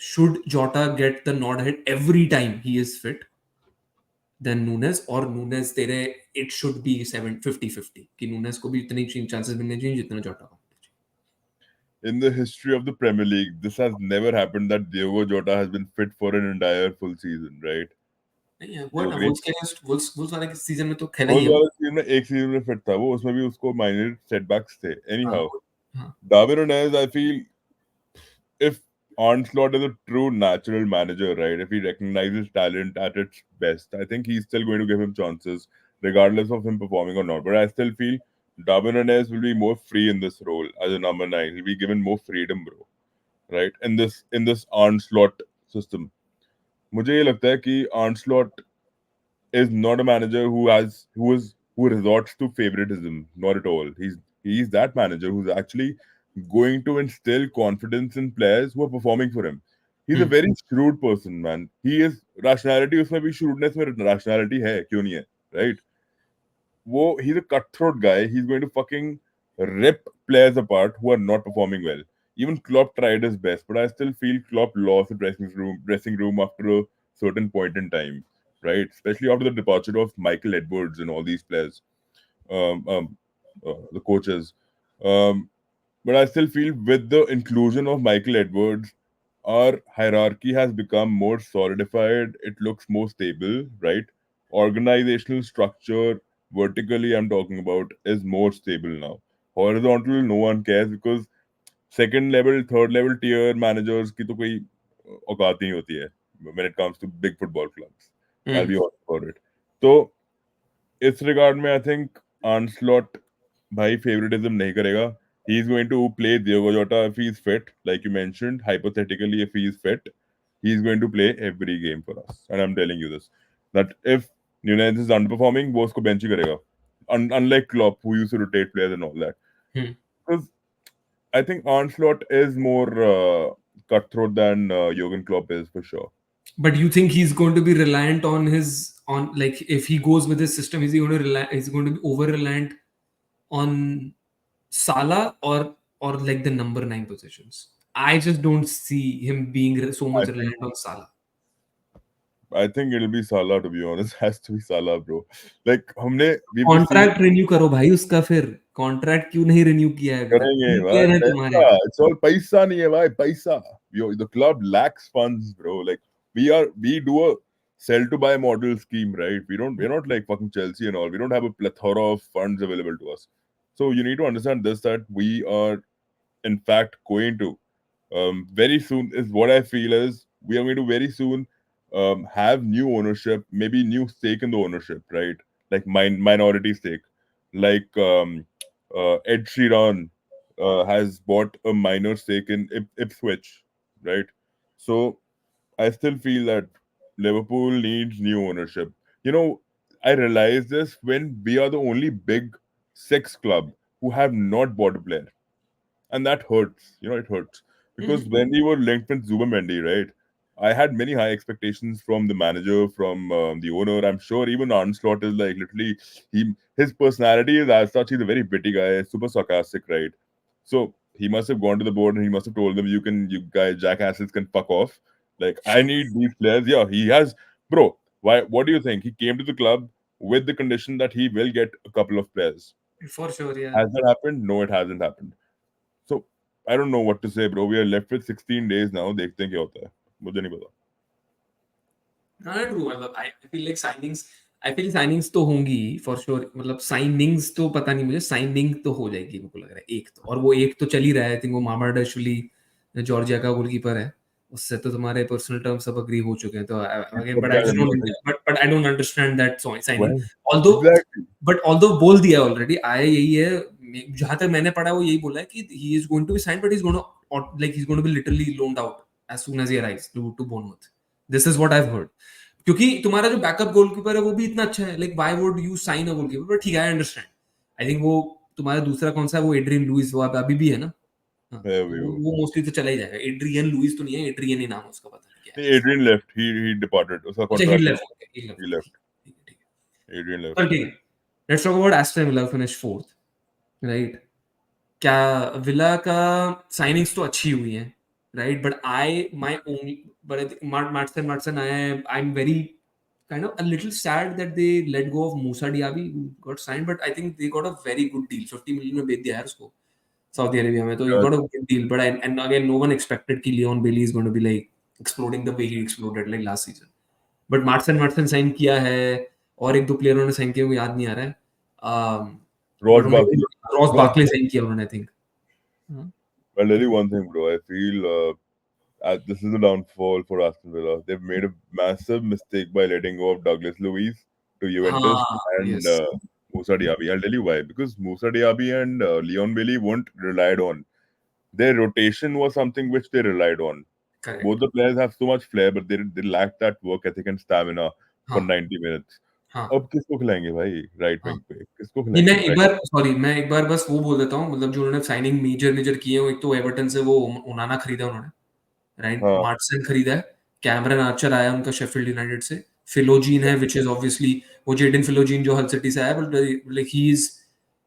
should Jota get the nod ahead every time he is fit then Nunes, और Nunes तेरे it should be 50-50 कि Nunes को भी उतने chances मिलने चाहिए जितना Jota को? In the history of the Premier League, this has never happened that Diogo Jota has been fit for an entire full season, right? नहीं है, You वो ना agree? वुल्स वाले सीजन में तो खेला वो ही है वो. वाला सीजन में एक सीजन में फिट था वो, उसमें भी उसको माइनर सेटबैक्स थे. हाँ, Anyhow, हाँ. Darwin Nunez, I feel if Onslaught is a true natural manager, right? If he recognizes talent at its best, I think he's still going to give him chances, regardless of him performing or not. But I still feel Darwin Nunez will be more free in this role as a number 9. He'll be given more freedom, bro. Right? In this Onslaught system. मुझे ये लगता है कि Onslaught is not a manager who resorts to favoritism. Not at all. He's that manager who's actually going to instill confidence in players who are performing for him. He's a very shrewd person, man. He is rationality. उसमें भी shrewdness में rationality है, क्यों नहीं है, right? He's a cutthroat guy. He's going to fucking rip players apart who are not performing well. Even Klopp tried his best, but I still feel Klopp lost the dressing room after a certain point in time, right? Especially after the departure of Michael Edwards and all these players, the coaches. Um, but I still feel with the inclusion of Michael Edwards, our hierarchy has become more solidified. It looks more stable, right? Organizational structure, vertically, I'm talking about, is more stable now. Horizontal, no one cares because second level, third level tier managers की तो कोई औकात नहीं होती है when it comes to big football clubs. I'll be honest about it. तो इस regard में आई थिंक Onslaught भाई favoritism नहीं करेगा. He's going to play Diogo Jota if he's fit, like you mentioned. Hypothetically, if he's fit, he's going to play every game for us. And I'm telling you this, that if Nunez is underperforming, वो उसको bench ही करेगा. Unlike Klopp, who used to rotate players and all that. Because I think Onslaught is more cutthroat than Jurgen Klopp is for sure. But you think he's going to be reliant on like if he goes with his system, is he going to be over reliant on Salah or like the number 9 positions? I just don't see him being so much reliant on Salah. I think it'll be Salah, to be honest. Has to be Salah, bro. Like we've just seen contract renew करो भाई उसका, फिर contract क्यों नहीं renew किया है अभी तक? करेंगे 3 भाई प्लेयर हैं पैसा. तुम्हारे। It's all पैसा नहीं है भाई पैसा. The club lacks funds, bro. Like we do a sell to buy model scheme, right? We're not like fucking Chelsea and all. We don't have a plethora of funds available to us. So you need to understand this, that we are in fact going to very soon, is what I feel is we are going to very soon have new ownership, maybe new stake in the ownership, right? Like minority stake, like Ed Sheeran has bought a minor stake in Ipswich, right? So I still feel that Liverpool needs new ownership. You know, I realized this when we are the only big six club who have not bought a player, and that hurts. You know, it hurts because when we were linked with Zuba right? I had many high expectations from the manager, from the owner. I'm sure even Arne Slot is like literally his personality is as such. He's a very bitty guy, super sarcastic, right? So he must have gone to the board and he must have told them, you guys, jackasses can fuck off. Like I need these players. Yeah, he has, bro. Why? What do you think? He came to the club with the condition that he will get a couple of players. For sure यार। Has that happened? No, it hasn't happened. So I don't know what to say, bro. We are left with 16 days now. देखते हैं क्या होता है. मुझे नहीं पता. हाँ ट्रू, मतलब आई फील लाइक साइनिंग्स तो होंगी फॉर श्योर, मतलब साइनिंग्स तो पता नहीं मुझे, साइनिंग तो हो जाएगी मेरे को लग रहा है एक तो, और वो एक तो चल ही रहा है। आई थिंक वो मामार्डाशविली जॉर्जिया का गोलकीपर है, उससे तो तुम्हारे पर्सनल टर्म्स सब एग्री हो चुके हैं। तो अगेन अब बट क्या आई जस्ट करना डोंट, है? But I don't understand that signing. Why? Although Exactly. But although बोल दिया ऑलरेडी, आया यही है जहां तक मैंने पढ़ा, वो यही बोला है कि he is going to be signed, but he is going to like he is going to be literally loaned out as soon as he arrives to Bournemouth. This is what I have heard, क्योंकि तुम्हारा जो backup goalkeeper है वो भी इतना अच्छा है, like why would you sign a goalkeeper? But ठीक है, आई अंडरस्टैंड। आई थिंक वो तुम्हारा दूसरा कौन सा है, वो एड्रियन लुइस, वो अभी भी है ना? हाँ, Yeah, तो we. वो मोस्टली तो चला ही जाएगा। एड्रियन लुइस तो नहीं है, एड्रियन ही नाम है उसका, पता नहीं क्या है ऐसा। Adrian left. He departed. उसका अच्छा ही contract left, he left, he ठीक left. है, ठीक है। Adrian left. पर ठीक है, let's talk about Aston villa finish fourth, right? क्या विला का साइनिंग्स तो अच्छी हुई हैं, right? But I my only, but मार्टसन I am very kind of a little sad that they let go of Musa Diaby, who got signed, but I think they got a very good deal. 50 million में बेच दिया यार उसको Saudi Arabia में, तो he Yeah, got a good deal. But and again, no one expected कि Leon Bailey is going to be like exploding the way he exploded like last season. But Maatsen sign किया है, और एक दो player उन्होंने sign किया, वो याद नहीं आ रहा है। Ross but Barkley. उन्होंने रॉस बार्कले साइन किया उन्होंने, I think. I'll tell you one thing, bro. I feel this is a downfall for Aston Villa. They've made a massive mistake by letting go of Douglas Luiz to Juventus हाँ, and yes, Musa Diaby. I'll tell you why. Because Musa Diaby and Leon Bailey weren't relied on. Their rotation was something which they relied on. correct, Both the players have so much flair, but they lack that work ethic and stamina for हाँ, 90 minutes. हाँ, अब किसको खिलाएंगे भाई right हाँ। Wing पे? किसको नहीं, मैं खिलाएंगे एक राइट? बार सॉरी, मैं एक बार बस वो बोल देता हूँ, मतलब जो उन्होंने साइनिंग मेजर किए हैं, एक तो एवर्टन से वो ओनाना खरीदा उन्होंने, राइट? हाँ, मार्टसन खरीदा है, कैमरन आर्चर आया उनका शेफील्ड यूनाइटेड से, फिलोजीन है, व्हिच इज ऑब्वियसली वो जेडन फिलोजीन जो हल सिटी से आया, but like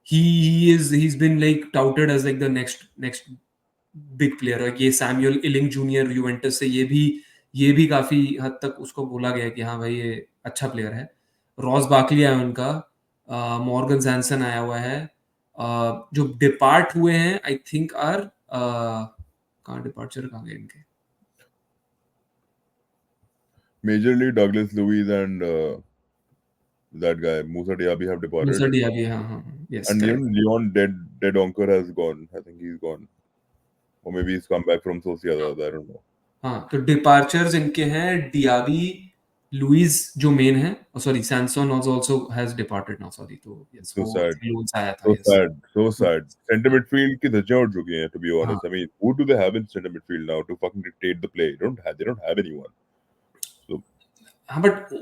he is been like touted as like the next big player. और ये सैमुअल इलिंग जूनियर यूवेंटस से, ये भी काफी हद तक उसको बोला गया कि हाँ भाई ये अच्छा प्लेयर है। रॉस बार्कली आया उनका, मॉर्गन सैनसन आया हुआ है। जो डिपार्ट हुए हैं आई थिंक आर कहाँ डिपार्चर कहाँ गए इनके? majorly Douglas Luiz and that guy Musa Diaby have Musa departed, डियाबी, हाँ हाँ, yes and correct. even Leon Deadonker has gone. I think he's gone, or maybe he's come back from Sociedad. I don't know. हाँ, तो departures इनके हैं Diaby, Luis जो main है, sorry Sanson also has departed now, sorry, तो yes So वो sad, loan से आया था, so yes. sad, so sad. Center midfield की धज्जियां उड़ चुकी हैं. To be हाँ honest, I mean, who do they have in center midfield now to fucking dictate the play? They don't have anyone. So हाँ, बट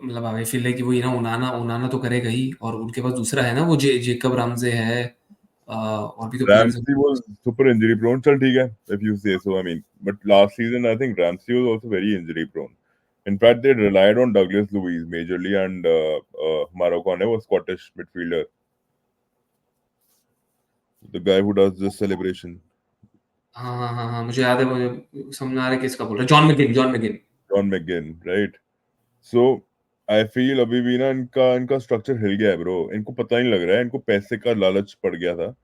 मतलब I feel like कि वो, ओनाना तो करेगा ही, और उनके पास दूसरा है ना, वो जेकब रामजे है, और भी तो प्लेयर्स हैं। Ramsey was super injury prone. चल ठीक है, if you say so. I mean, but last season I think Ramsey was also very injury prone. In fact, they relied on Douglas Luiz majorly, and Marokane was Scottish midfielder, the guy who does this celebration. हाँ हाँ हाँ हाँ, मुझे याद है, मुझे समझ आ रहा है किसका बोल रहा है, John मैगिन। John McGinn, right? So I feel अभी भी ना इनका स्ट्रक्चर हिल गया है ब्रो. इनको पता नहीं लग रहा है, इनको पैसे का लालच पड़ गया था,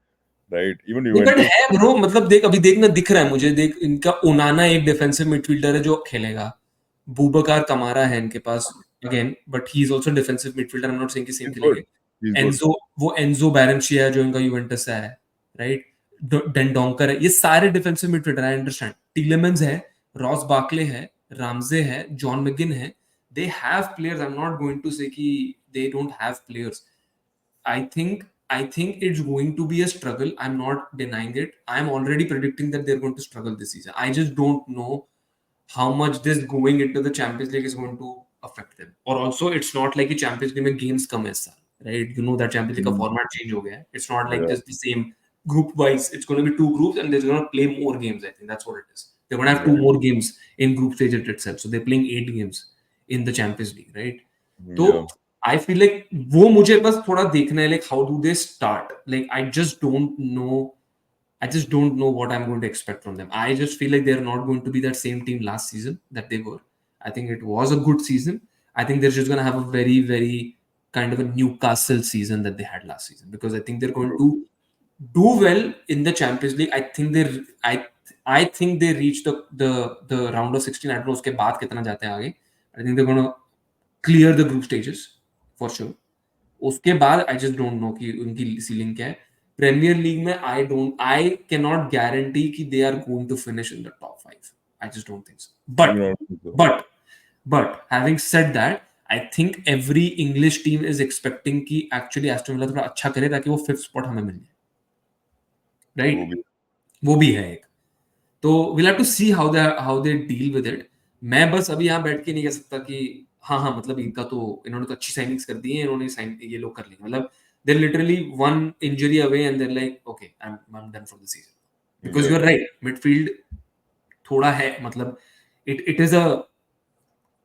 राइट? Even but Juventus. है ब्रो, मतलब देख, अभी देखना दिख रहा है मुझे, देख इनका ओनाना एक डिफेंसिव मिडफील्डर है जो खेलेगा, बूबकार कमारा है इनके पास again, but he is also defensive midfielder, I am not saying कि सेम He's good. खेलेंगे। He's good. एंजो, वो एंजो बैरेंशिया जो इनका यूवेंटस से है, राइट, डेंडोंकर है, ये सारे defensive midfielder, I understand, Tielemans है, रॉस बार्कले है, रामजे है, जॉन मैगिन है, they have players, I am not going to say कि they don't have players. I think it's going to be a struggle. I'm not denying it. I'm already predicting that they're going to struggle this season. I just don't know how much this going into the Champions League is going to affect them. Or also, it's not like a Champions League में games कम है इस साल, right? You know that Champions League का Mm, format change हो गया है. It's not like yeah. just the same group wise. It's going to be two groups and they're going to play more games. I think that's what it is. They're going to have two Right. more games in group stage itself. So they're playing 8 games in the Champions League, right? तो Yeah. I feel like वो मुझे बस थोड़ा देखना है, like how do they start, like I just don't know what I'm going to expect from them. I just feel like they're not going to be that same team last season that they were. I think it was a good season. I think they're just going to have a very, very kind of a Newcastle season that they had last season, because I think they're going to do well in the Champions League. I think they reach the round of 16. I don't know उसके बाद कितना जाते हैं आगे. I think they're going to clear the group stages for sure. उसके बाद आई just don't know कि उनकी सीलिंग क्या है। प्रीमियर लीग में आई कैन नॉट गारंटी कि they are going to finish in the top 5। I just don't think so. I don't think so. But having said that, I think every English team is expecting कि actually Aston Villa थोड़ा अच्छा करे ताकि वो 5th spot हमें मिल जाए, वो right? भी. वो भी है एक। तो will have to see how they deal with it. मैं बस अभी यहाँ बैठ के नहीं कह सकता कि हाँ हाँ, मतलब इनका तो इन्होंने तो अच्छी साइनिंग्स कर दी है, इन्होंने साइन ये लोग कर लिए, मतलब they're literally one injury away and they're like okay, I'm done for the season, because Yeah. you're right, midfield थोड़ा है, मतलब it is a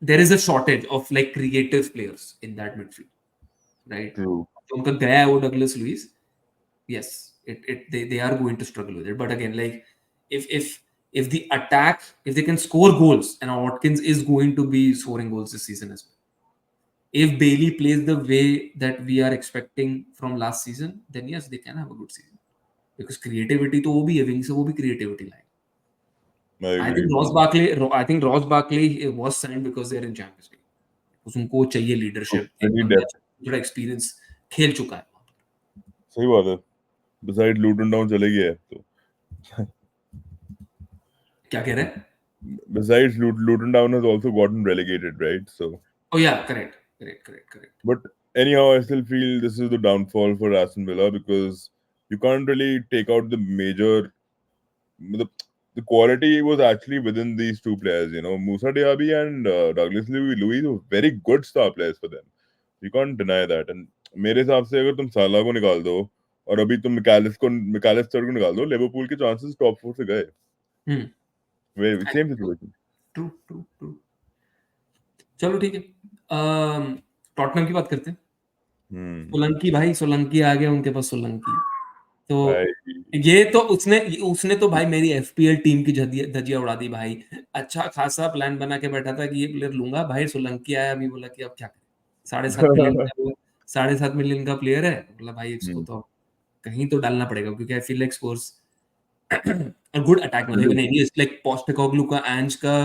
there is a shortage of like creative players in that midfield, right? True. तो उनका गया है वो Douglas Luiz, yes, they are going to struggle with it, but again, like if the attack, if they can score goals, and Watkins is going to be scoring goals this season as well. If Bailey plays the way that we are expecting from last season, then yes, they can have a good season, because creativity तो वो भी है, wing से वो भी creativity लाए। I I agree. think Ross Barkley was signed because they're in Champions League, because उनको चाहिए leadership, एक Pretty बंदा depth. थोड़ा experience खेल चुका है। सही बात है. Besides Luton Town चले गए तो. क्या कह रहे हैं? Besides Luton Town has also gotten relegated, right? So. Oh yeah, correct. But anyhow, I still feel this is the downfall for Aston Villa because you can't really take out the major. The quality was actually within these two players, you know. Musa Diaby and Douglas Luiz were very good star players for them. You can't deny that. And मेरे हिसाब से अगर तुम साला को निकाल दो और अभी तुम मैकालिस्टर को निकाल दो, लिवरपूल के चांसेस टॉप 4 से गए. Same situation. ट्रू। चलो ठीक है, टॉटनहम की बात करते हैं। सोलंकी आ गया उनके पास, सोलंकी तो भाई. ये तो उसने तो भाई मेरी एफपीएल टीम की धजिया उड़ा दी भाई। अच्छा खासा प्लान बना के बैठा था कि ये प्लेयर लूंगा, भाई सोलंकी आया, अभी बोला कि अब क्या करें, 7.5 मिलियन का प्लेयर है, बोला भाई इसको तो कहीं तो डालना पड़ेगा, क्योंकि I feel like scores a good attack, मतलब even anyways, like Postecoglou का, Ange का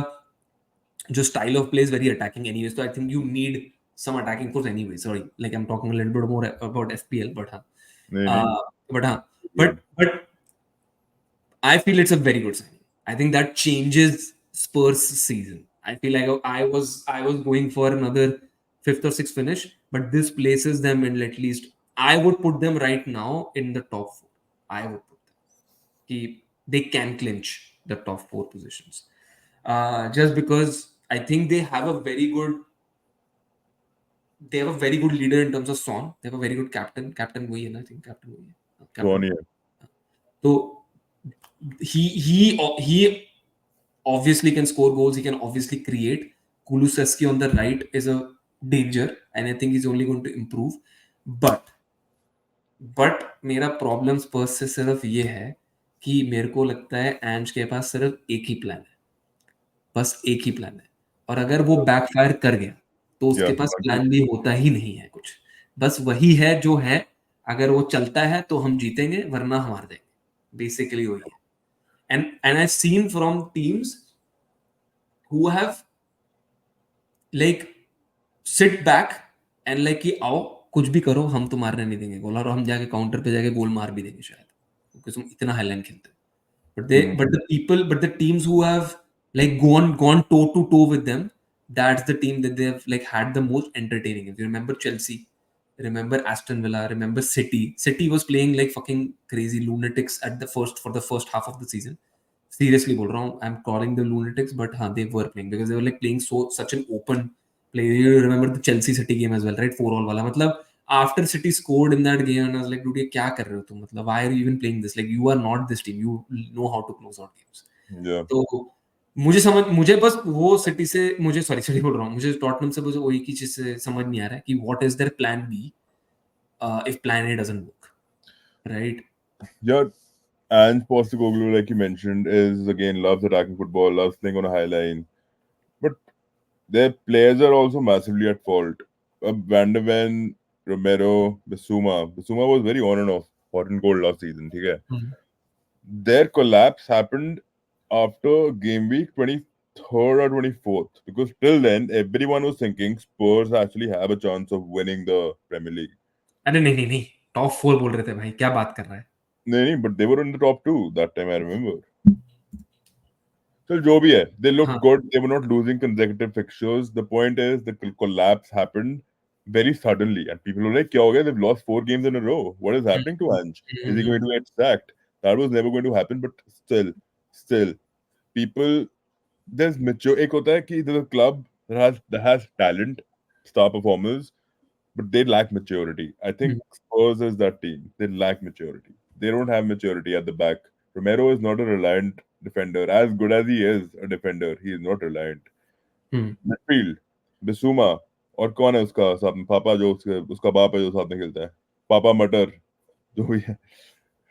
जो style of play is very attacking anyways, so I think you need some attacking force anyway. Sorry, like I'm talking a little bit more about FPL, but हाँ, नहीं. but I feel it's a very good signing. I think that changes Spurs' season. I feel like I was going for another 5th or 6th finish, but this places them in at least. I would put them right now in the top 4. I would put them. They can clinch the top 4 positions. Just because I think they have a very good leader in terms of Son. They have a very good captain. Captain वही है ना, I think captain वही है. Ronnie. So he obviously can score goals. He can obviously create. Kulusevski on the right is a danger, and I think he's only going to improve. But मेरा problem स्पर्स से सिर्फ ये है कि मेरे को लगता है एंज के पास सिर्फ एक ही प्लान है, बस एक ही प्लान है, और अगर वो बैकफायर कर गया तो उसके Yeah, पास agree. प्लान बी होता ही नहीं है कुछ, बस वही है जो है, अगर वो चलता है तो हम जीतेंगे वरना हम हार जाएंगे, बेसिकली वही है। And I seen from teams who have like sit back and like कि आओ कुछ भी करो हम तो मारने नहीं देंगे गोल, और हम जाके काउंटर पे जाके गोल मार भी देंगे शायद, क्योंकि तुम इतना हाईलाइन खेलते हो। But the people, but the teams who have like gone toe to toe with them, that's the team that they have like had the most entertaining. If you remember Chelsea, remember Aston Villa, remember City. City was playing like fucking crazy lunatics at the first for the first half of the season. Seriously बोल रहा हूँ, I'm calling the lunatics, but हाँ they were playing because they were like playing such an open play. You remember the Chelsea City game as well, right? 4-all वाला मतलब after City scored in that game, and I was like, dude, ये क्या कर रहे हो तुम? मतलब why are you even playing this? Like, you are not this team. You know how to close out games. Yeah. तो मुझे बस वो सिटी से मुझे सॉरी सिटी बोल रहा हूँ, मुझे टॉटनम से मुझे वही की चीज से समझ नहीं आ रहा है कि what is their plan B if plan A doesn't work, right? Yeah, and Postecoglou, like you mentioned, is again loves attacking football, loves playing on a high line. But their players are also massively at fault. Van der Ven, Romero, Bissouma. Bissouma was very on and off, hot and cold last season. Okay? Their collapse happened after game week 23rd or 24th, because till then everyone was thinking Spurs actually have a chance of winning the Premier League. अरे नहीं नहीं नहीं, top 4 बोल रहे थे भाई, क्या बात कर रहा है? No, but they were in the top two that time, I remember. So, जो भी है, they looked हाँ good. They were not losing consecutive fixtures. The point is, the collapse happened very suddenly, and people were like, "क्या हो गया? They've lost 4 games in a row. What is happening to Ange? Is he going to get sacked?" That was never going to happen. But still, people, there's mature. एक होता है कि there's a club that has talent, star performers, but they lack maturity. I think Spurs is that team. They lack maturity. They don't have maturity at the back. Romero is not a reliant defender. As good as he is a defender, he is not reliant. Midfield, Bissouma और कौन है उसका साथ में पापा जो उसका बाप है जो साथ में खेलता है, पापा मटर जो भी है,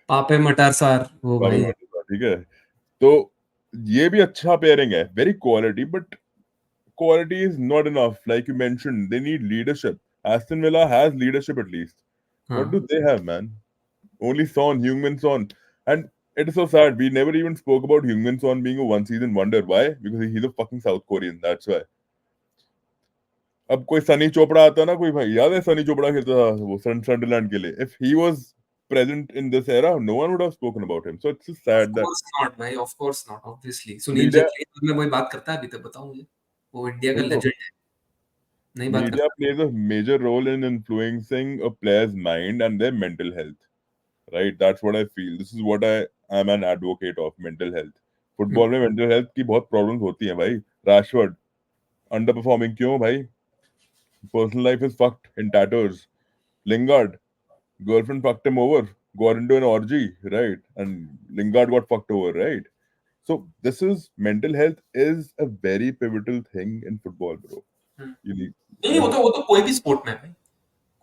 पापे मटार सार वो पापा भाई। मटर, ठीक है। तो ये भी अच्छा पेयरिंग है, very quality, but quality is not enough. Like you mentioned, they need leadership. Aston Villa has leadership at least. What do हाँ they have, man? Only Son, Heung-min Son. And it is so sad. We never even spoke about Heung-min Son being a one-season wonder. Why? Because he's a fucking South Korean. That's why. अब कोई सनी चोपड़ा आता ना, कोई भाई याद है सनी चोपड़ा खेलता था वो सनडरलैंड के लिए. If he was present in this era, no one would have spoken about him. So it's just of sad that course not भाई, of course not, obviously Sunil media Chhetri में वही बात करता है अभी तक, बताओ मुझे, वो इंडिया का वही तो, लेजेंड है, नहीं बात media करता। plays a major role in influencing a player's mind and their mental health. Right, that's what I feel. This is what I am an advocate of, mental health. Football में mental health की बहुत problems होती हैं भाई. Rashford under performing क्यों भाई? Personal life is fucked in tatters. Lingard, girlfriend fucked him over, got into an orgy, right? And Lingard got fucked over, right? So this is mental health is a very pivotal thing in football, bro. You need, नहीं, वो तो कोई भी sport में है भाई,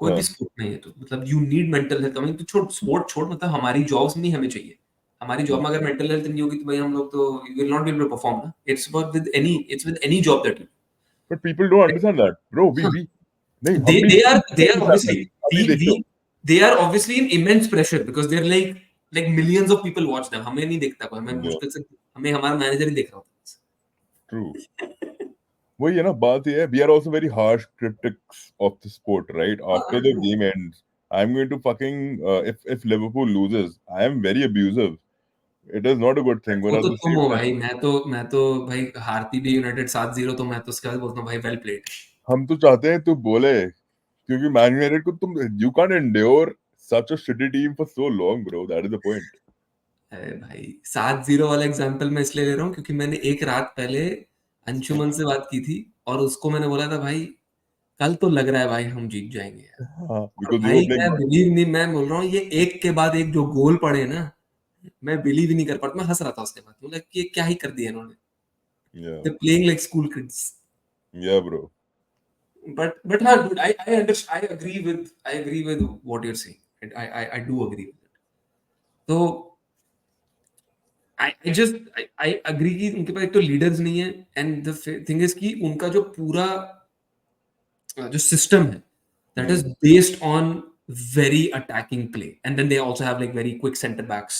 कोई भी हाँ, स्पोर्ट में है ये तो, मतलब यू नीड मेंटल हेल्थ। तो छोड़ स्पोर्ट छोड़, मतलब हमारी जॉब्स में ही हमें चाहिए। हमारी जॉब में अगर मेंटल हेल्थ नहीं होगी तो भाई हम लोग तो you will not be able to perform ना। It's with any job that but people don't understand that, bro. You, We नहीं, they हम भी they are they नहीं are understand obviously that. अभी देखो, they are obviously in immense pressure because they're like millions of people watch them। हमें नहीं देखता कोई, हमें yeah, मुश्किल से, हमें हमारा मैनेजर ही देख रहा true. होता है। वही है ना, बात ये है, we are also very harsh critics of the sport, right? After the game ends, I'm going to fucking if Liverpool loses, I am very abusive. It is not a good thing, वो but at तो the तुम same हो time, भाई, मैं तो भाई हारती भी United 7-0 तो मैं तो उसके बाद बोलता हूँ भाई वेल प्लेड। हम तो चाहते हैं तू बोले, क्योंकि मैन यूनाइटेड को तुम, you can't endure such a shitty team for so long, bro. That is the point. अरे भाई 7-0 वाला एग्जांपल मैं इसलिए ले रहा हूँ क्योंकि मैंने एक रात पहले अंशुमन से बात की थी और उसको मैंने बोला था भाई कल तो लग रहा है भाई हम जीत जाएंगे यार। हाँ, और because you भाई were playing मैं well. बिलीव नहीं, मैं बोल रहा हूँ ये एक के बाद एक जो गोल पड़े ना, मैं बिलीव ही नहीं कर पाता। मैं हंस रहा था उसके बाद, मतलब कि ये क्या ही कर दिया इन्होंने, Yeah, they playing like school kids. yeah, bro. But हाँ dude, I agree with what you're saying, I do agree with it। तो I agree कि उनके पास एक तो लीडर्स नहीं है, एंड द थिंग इज कि उनका जो पूरा जो सिस्टम है that is based on very attacking play, and then they also have like very quick center backs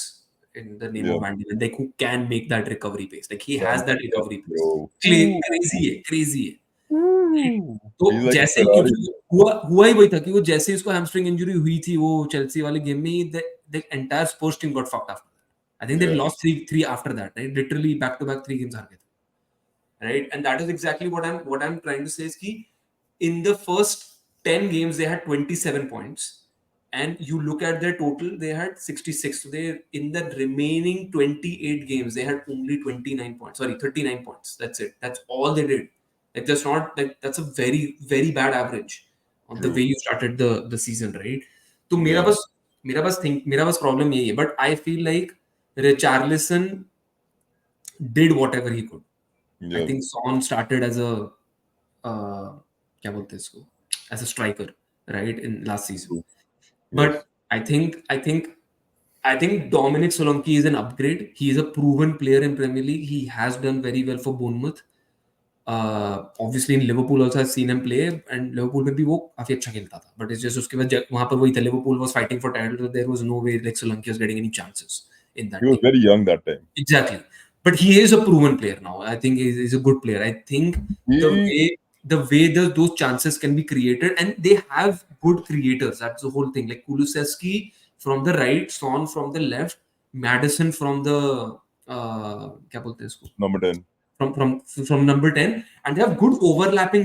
in the name Yeah. of Van de Ven, like who can make that recovery pace. Like he has Van that Dijk, recovery pace. bro. Ooh. Crazy है. Ooh. तो He's like a जैसे ही Ferrari. क्योंकि हुआ ही वही था कि वो जैसे ही उसको हैमस्ट्रिंग इंजरी हुई थी वो चेल्सी वाले गेम में, the entire Spurs team got fucked after that. I think they Yeah. lost three after that, right? Literally back to back 3 games हार गए थे, right? And that is exactly what I'm trying to say is कि in the first 10 games they had 27 points, and you look at their total, they had 66. So they, in the remaining 28 games, they had only 29 points, sorry, 39 points. That's it. That's all they did. Like that's not like, that's a very bad average on the True. way you started the season, right? तो Yeah. मेरा बस problem यही है, but I feel like Richarlison did whatever he could. I Yeah. think Son started as a क्या बोलते हैं इसको, as a striker, right, in last season. True. Yes. But I think Dominic Solanke is an upgrade. He is a proven player in Premier League. He has done very well for Bournemouth. Obviously in Liverpool also I've seen him play, and Liverpool में भी वो काफी अच्छा खेलता था. But it's just उसके बाद वहाँ पर वही था, Liverpool was fighting for title, so there was no way like Solanke was getting any chances in He that was team. very young that time. Exactly. But he is a proven player now. I think he's a good player. I think the He way those chances can be created, and they have good creators. That's the whole thing. Like Kulusevski from the right, Son from the left, Madison from the क्या बोलते हैं इसको, number 10. from number 10, and they have good overlapping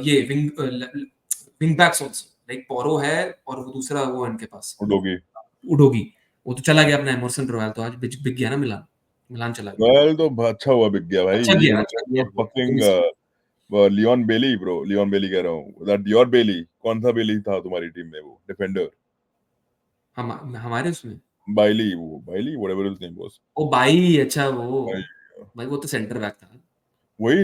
ये wing backs also. Like Poro है और वो दूसरा वो है उनके पास Udogi. उडोगी, वो तो चला गया अपना एमरसन रॉयल, तो आज बिक गया ना मिलान, मिलान चला गया. Well, तो अच्छा हुआ बिक गया भाई. अच्छा He किया, अच्छा reminds me किया of वो. fucking Leon Bailey, bro. Leon Bailey कह रहा हूँ. That your Bailey. कौन सा Bailey था तुम्हारी टीम में वो? Defender. हमारे उसमें Bailey, whatever his name was. ओ भाई, अच्छा वो भाई, भाई वो तो सेंटर बैक था. वही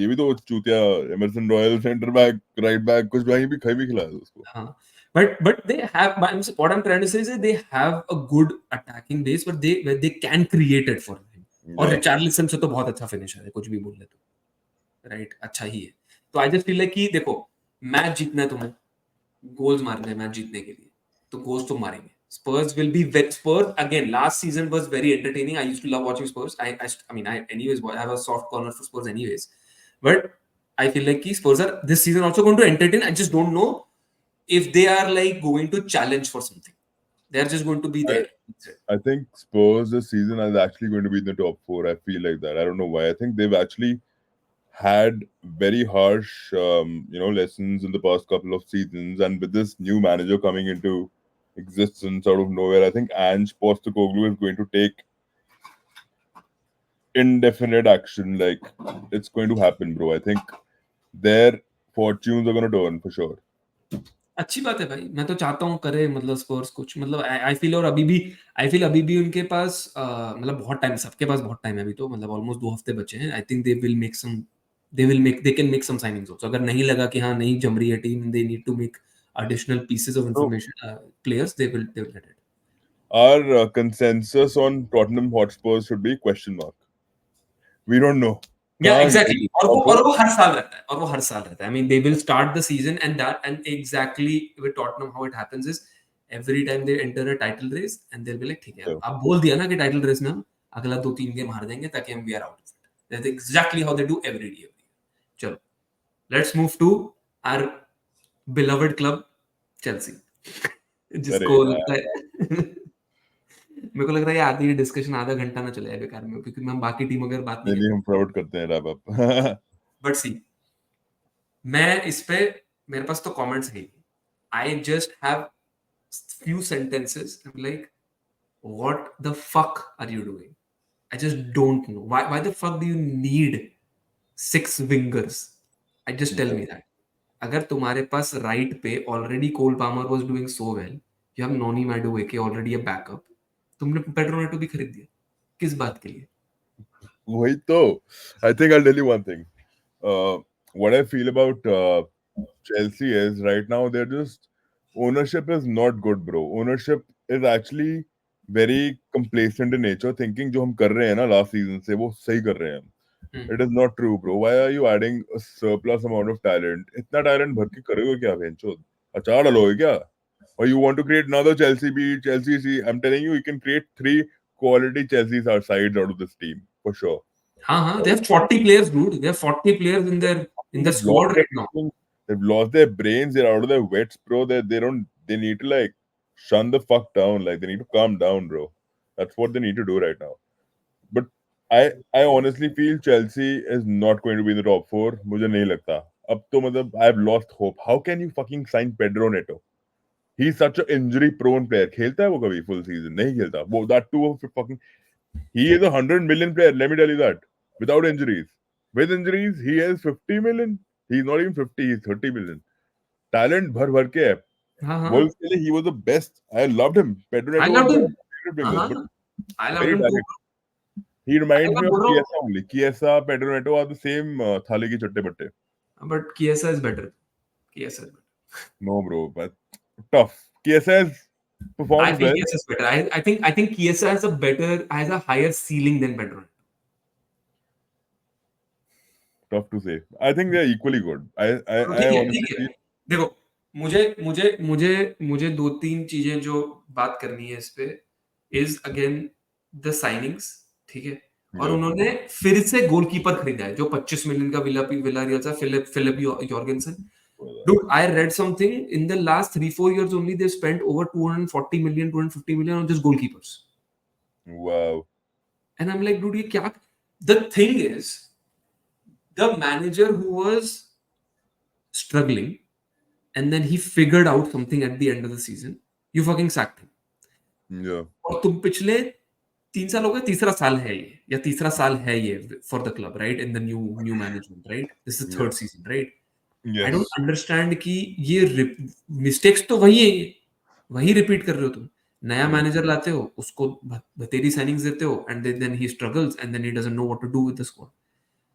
ये भी तो चूतिया Emerson Royal centre back right back कुछ भाई भी कहीं भी खिलाया था उसको. हाँ, but they have, what I'm trying to say is that they have a good attacking base, but they can create it for him. और Yeah. रिचार्लिसन से तो बहुत अच्छा फिनिशर है, कुछ भी बोल ले तो, राइट, अच्छा ही है. तो आई जस्ट फील लाइक कि देखो, मैच जीतना है तुम्हें, गोल्स मारने हैं मैच जीतने के लिए, तो गोल्स तुम मारेंगे. Spurs will be Spurs again. Last season was very entertaining. I used to love watching Spurs. I mean, I anyways I have a soft corner for Spurs anyways. But I feel like Spurs are this season also going to entertain. I just don't know if they are like going to challenge for something. They're just going to be there. I think Spurs this season is actually going to be in the top 4. I feel like that. I don't know why. I think they've actually had very harsh, lessons in the past couple of seasons, and with this new manager coming into existence out of nowhere, I think Ange Postecoglou is going to take indefinite action. Like it's going to happen, bro. I think their fortunes are going to turn for sure. अच्छी बात है भाई, मैं तो चाहता हूँ करे मतलब स्पर्स कुछ, मतलब आई फील, और अभी भी उनके पास मतलब बहुत टाइम, सबके पास बहुत टाइम है अभी, तो मतलब ऑलमोस्ट 2 हफ्ते बचे हैं. I think they can make some signings also. अगर नहीं लगा कि हाँ नहीं जम रही है टीम, they need to make additional pieces of So information, players, they will get it. our consensus on Tottenham Hotspurs should be question mark. We don't know. Yeah, कहाँ exactly. गई और वो हर साल रहता है. I mean, they will start the season, and exactly with Tottenham how it happens is every time they enter a title race and they'll be like, ठीक है, Yeah. आप बोल दिया ना कि टाइटल रेस में हम अगला 2-3 गेम हार देंगे ताकि हम we are out of it. That's exactly how they do every year. चलो, let's move to our beloved club Chelsea. जिसको अरे लगता है मेरे को लग रहा है ये आधी डिस्कशन आधा घंटा ना चले जाए बेकार में, क्योंकि हम बाकी टीमों की बात नहीं नहीं हम फॉरवर्ड करते हैं रैप अप. बट सी, मैं इस पे, मेरे पास तो कमेंट्स है. I just have few sentences. I'm like, what the fuck are you doing? I just don't know. Why the fuck do you need 6 wingers? I just tell me that. अगर तुम्हारे पास right पे already Cole Palmer was doing so well, you have Noni Madueke already a backup, तुमने Pedro Neto भी खरीद दिया किस बात के लिए? वही तो. I think I'll tell you one thing. What I feel about Chelsea is right now they're just ownership is not good, bro. Ownership is actually very complacent in nature, thinking जो हम कर रहे हैं ना लास्ट सीजन से वो सही कर रहे हैं हम. It is not true, bro. Why are you adding a surplus amount of talent? इतना talent भर के करोगे क्या बेंचो? अचार डालोगे क्या? Or you want to create another Chelsea B, Chelsea C? I'm telling you, you can create 3 quality Chelsea sides out of this team for sure. हाँ, they have 40 players, dude. They have 40 players in their They've squad lost right now. they've lost their brains. They're out of their wits, bro. They need to like shun the fuck down. Like they need to calm down, bro. That's what they need to do right now. But I honestly feel Chelsea is not going to be in the top 4. मुझे नहीं लगता. अब तो मतलब I've lost hope. How can you fucking sign Pedro Neto? He's such an injury prone player. खेलता है वो कभी full season? नहीं खेलता. वो that too fucking he is a 100 million player. Let me tell you that. Without injuries. With injuries, he is 50 million. He's not even 50. He's 30 million. Talent भर भर के है. हाँ, Wolves के लिए he was the best. I loved him. Pedro I Neto was loved one him. of my favorite हाँ, wingers, but I loved very him too. talented. He reminds मैं me of बोल रहा हूँ, Chiesa only. Chiesa, Pedro Neto are the same थाली की चट्टे बट्टे. but Chiesa is better. Chiesa is better. No, bro, but tough. Chiesa has I performed feel well. Chiesa is better. I think Chiesa has a higher ceiling than Pedro. Tough to say. I think they're equally good. I ठीक honestly है. feel देखो, मुझे 2-3 चीजें जो बात करनी है इस पे is again the signings, ठीक है? और yeah. उन्होंने फिर से गोलकीपर खरीदा है जो 25 मिलियन का विलारियल था, Philip यॉर्गेनसन. Dude, I read something in the last 3-4 years only they spent over 240 million, 250 million on just goalkeepers. Wow. And I'm like, dude, ये क्या? The thing is, the manager who was struggling and then he figured out something at the end of the season, you fucking sacked him. Yeah. और तुम पिछले 3 साल हो गए, तीसरा साल है ये, या तीसरा साल है ये for the club, right? In the new management, right? This is third season, right? I Yes. Don't understand कि ये मिस्टेक्स तो वही है, ये वही रिपीट कर रहे हो तुम. नया मैनेजर लाते हो, उसको बतेरी साइनिंग्स देते हो, and then he struggles and then he doesn't know what to do with the squad.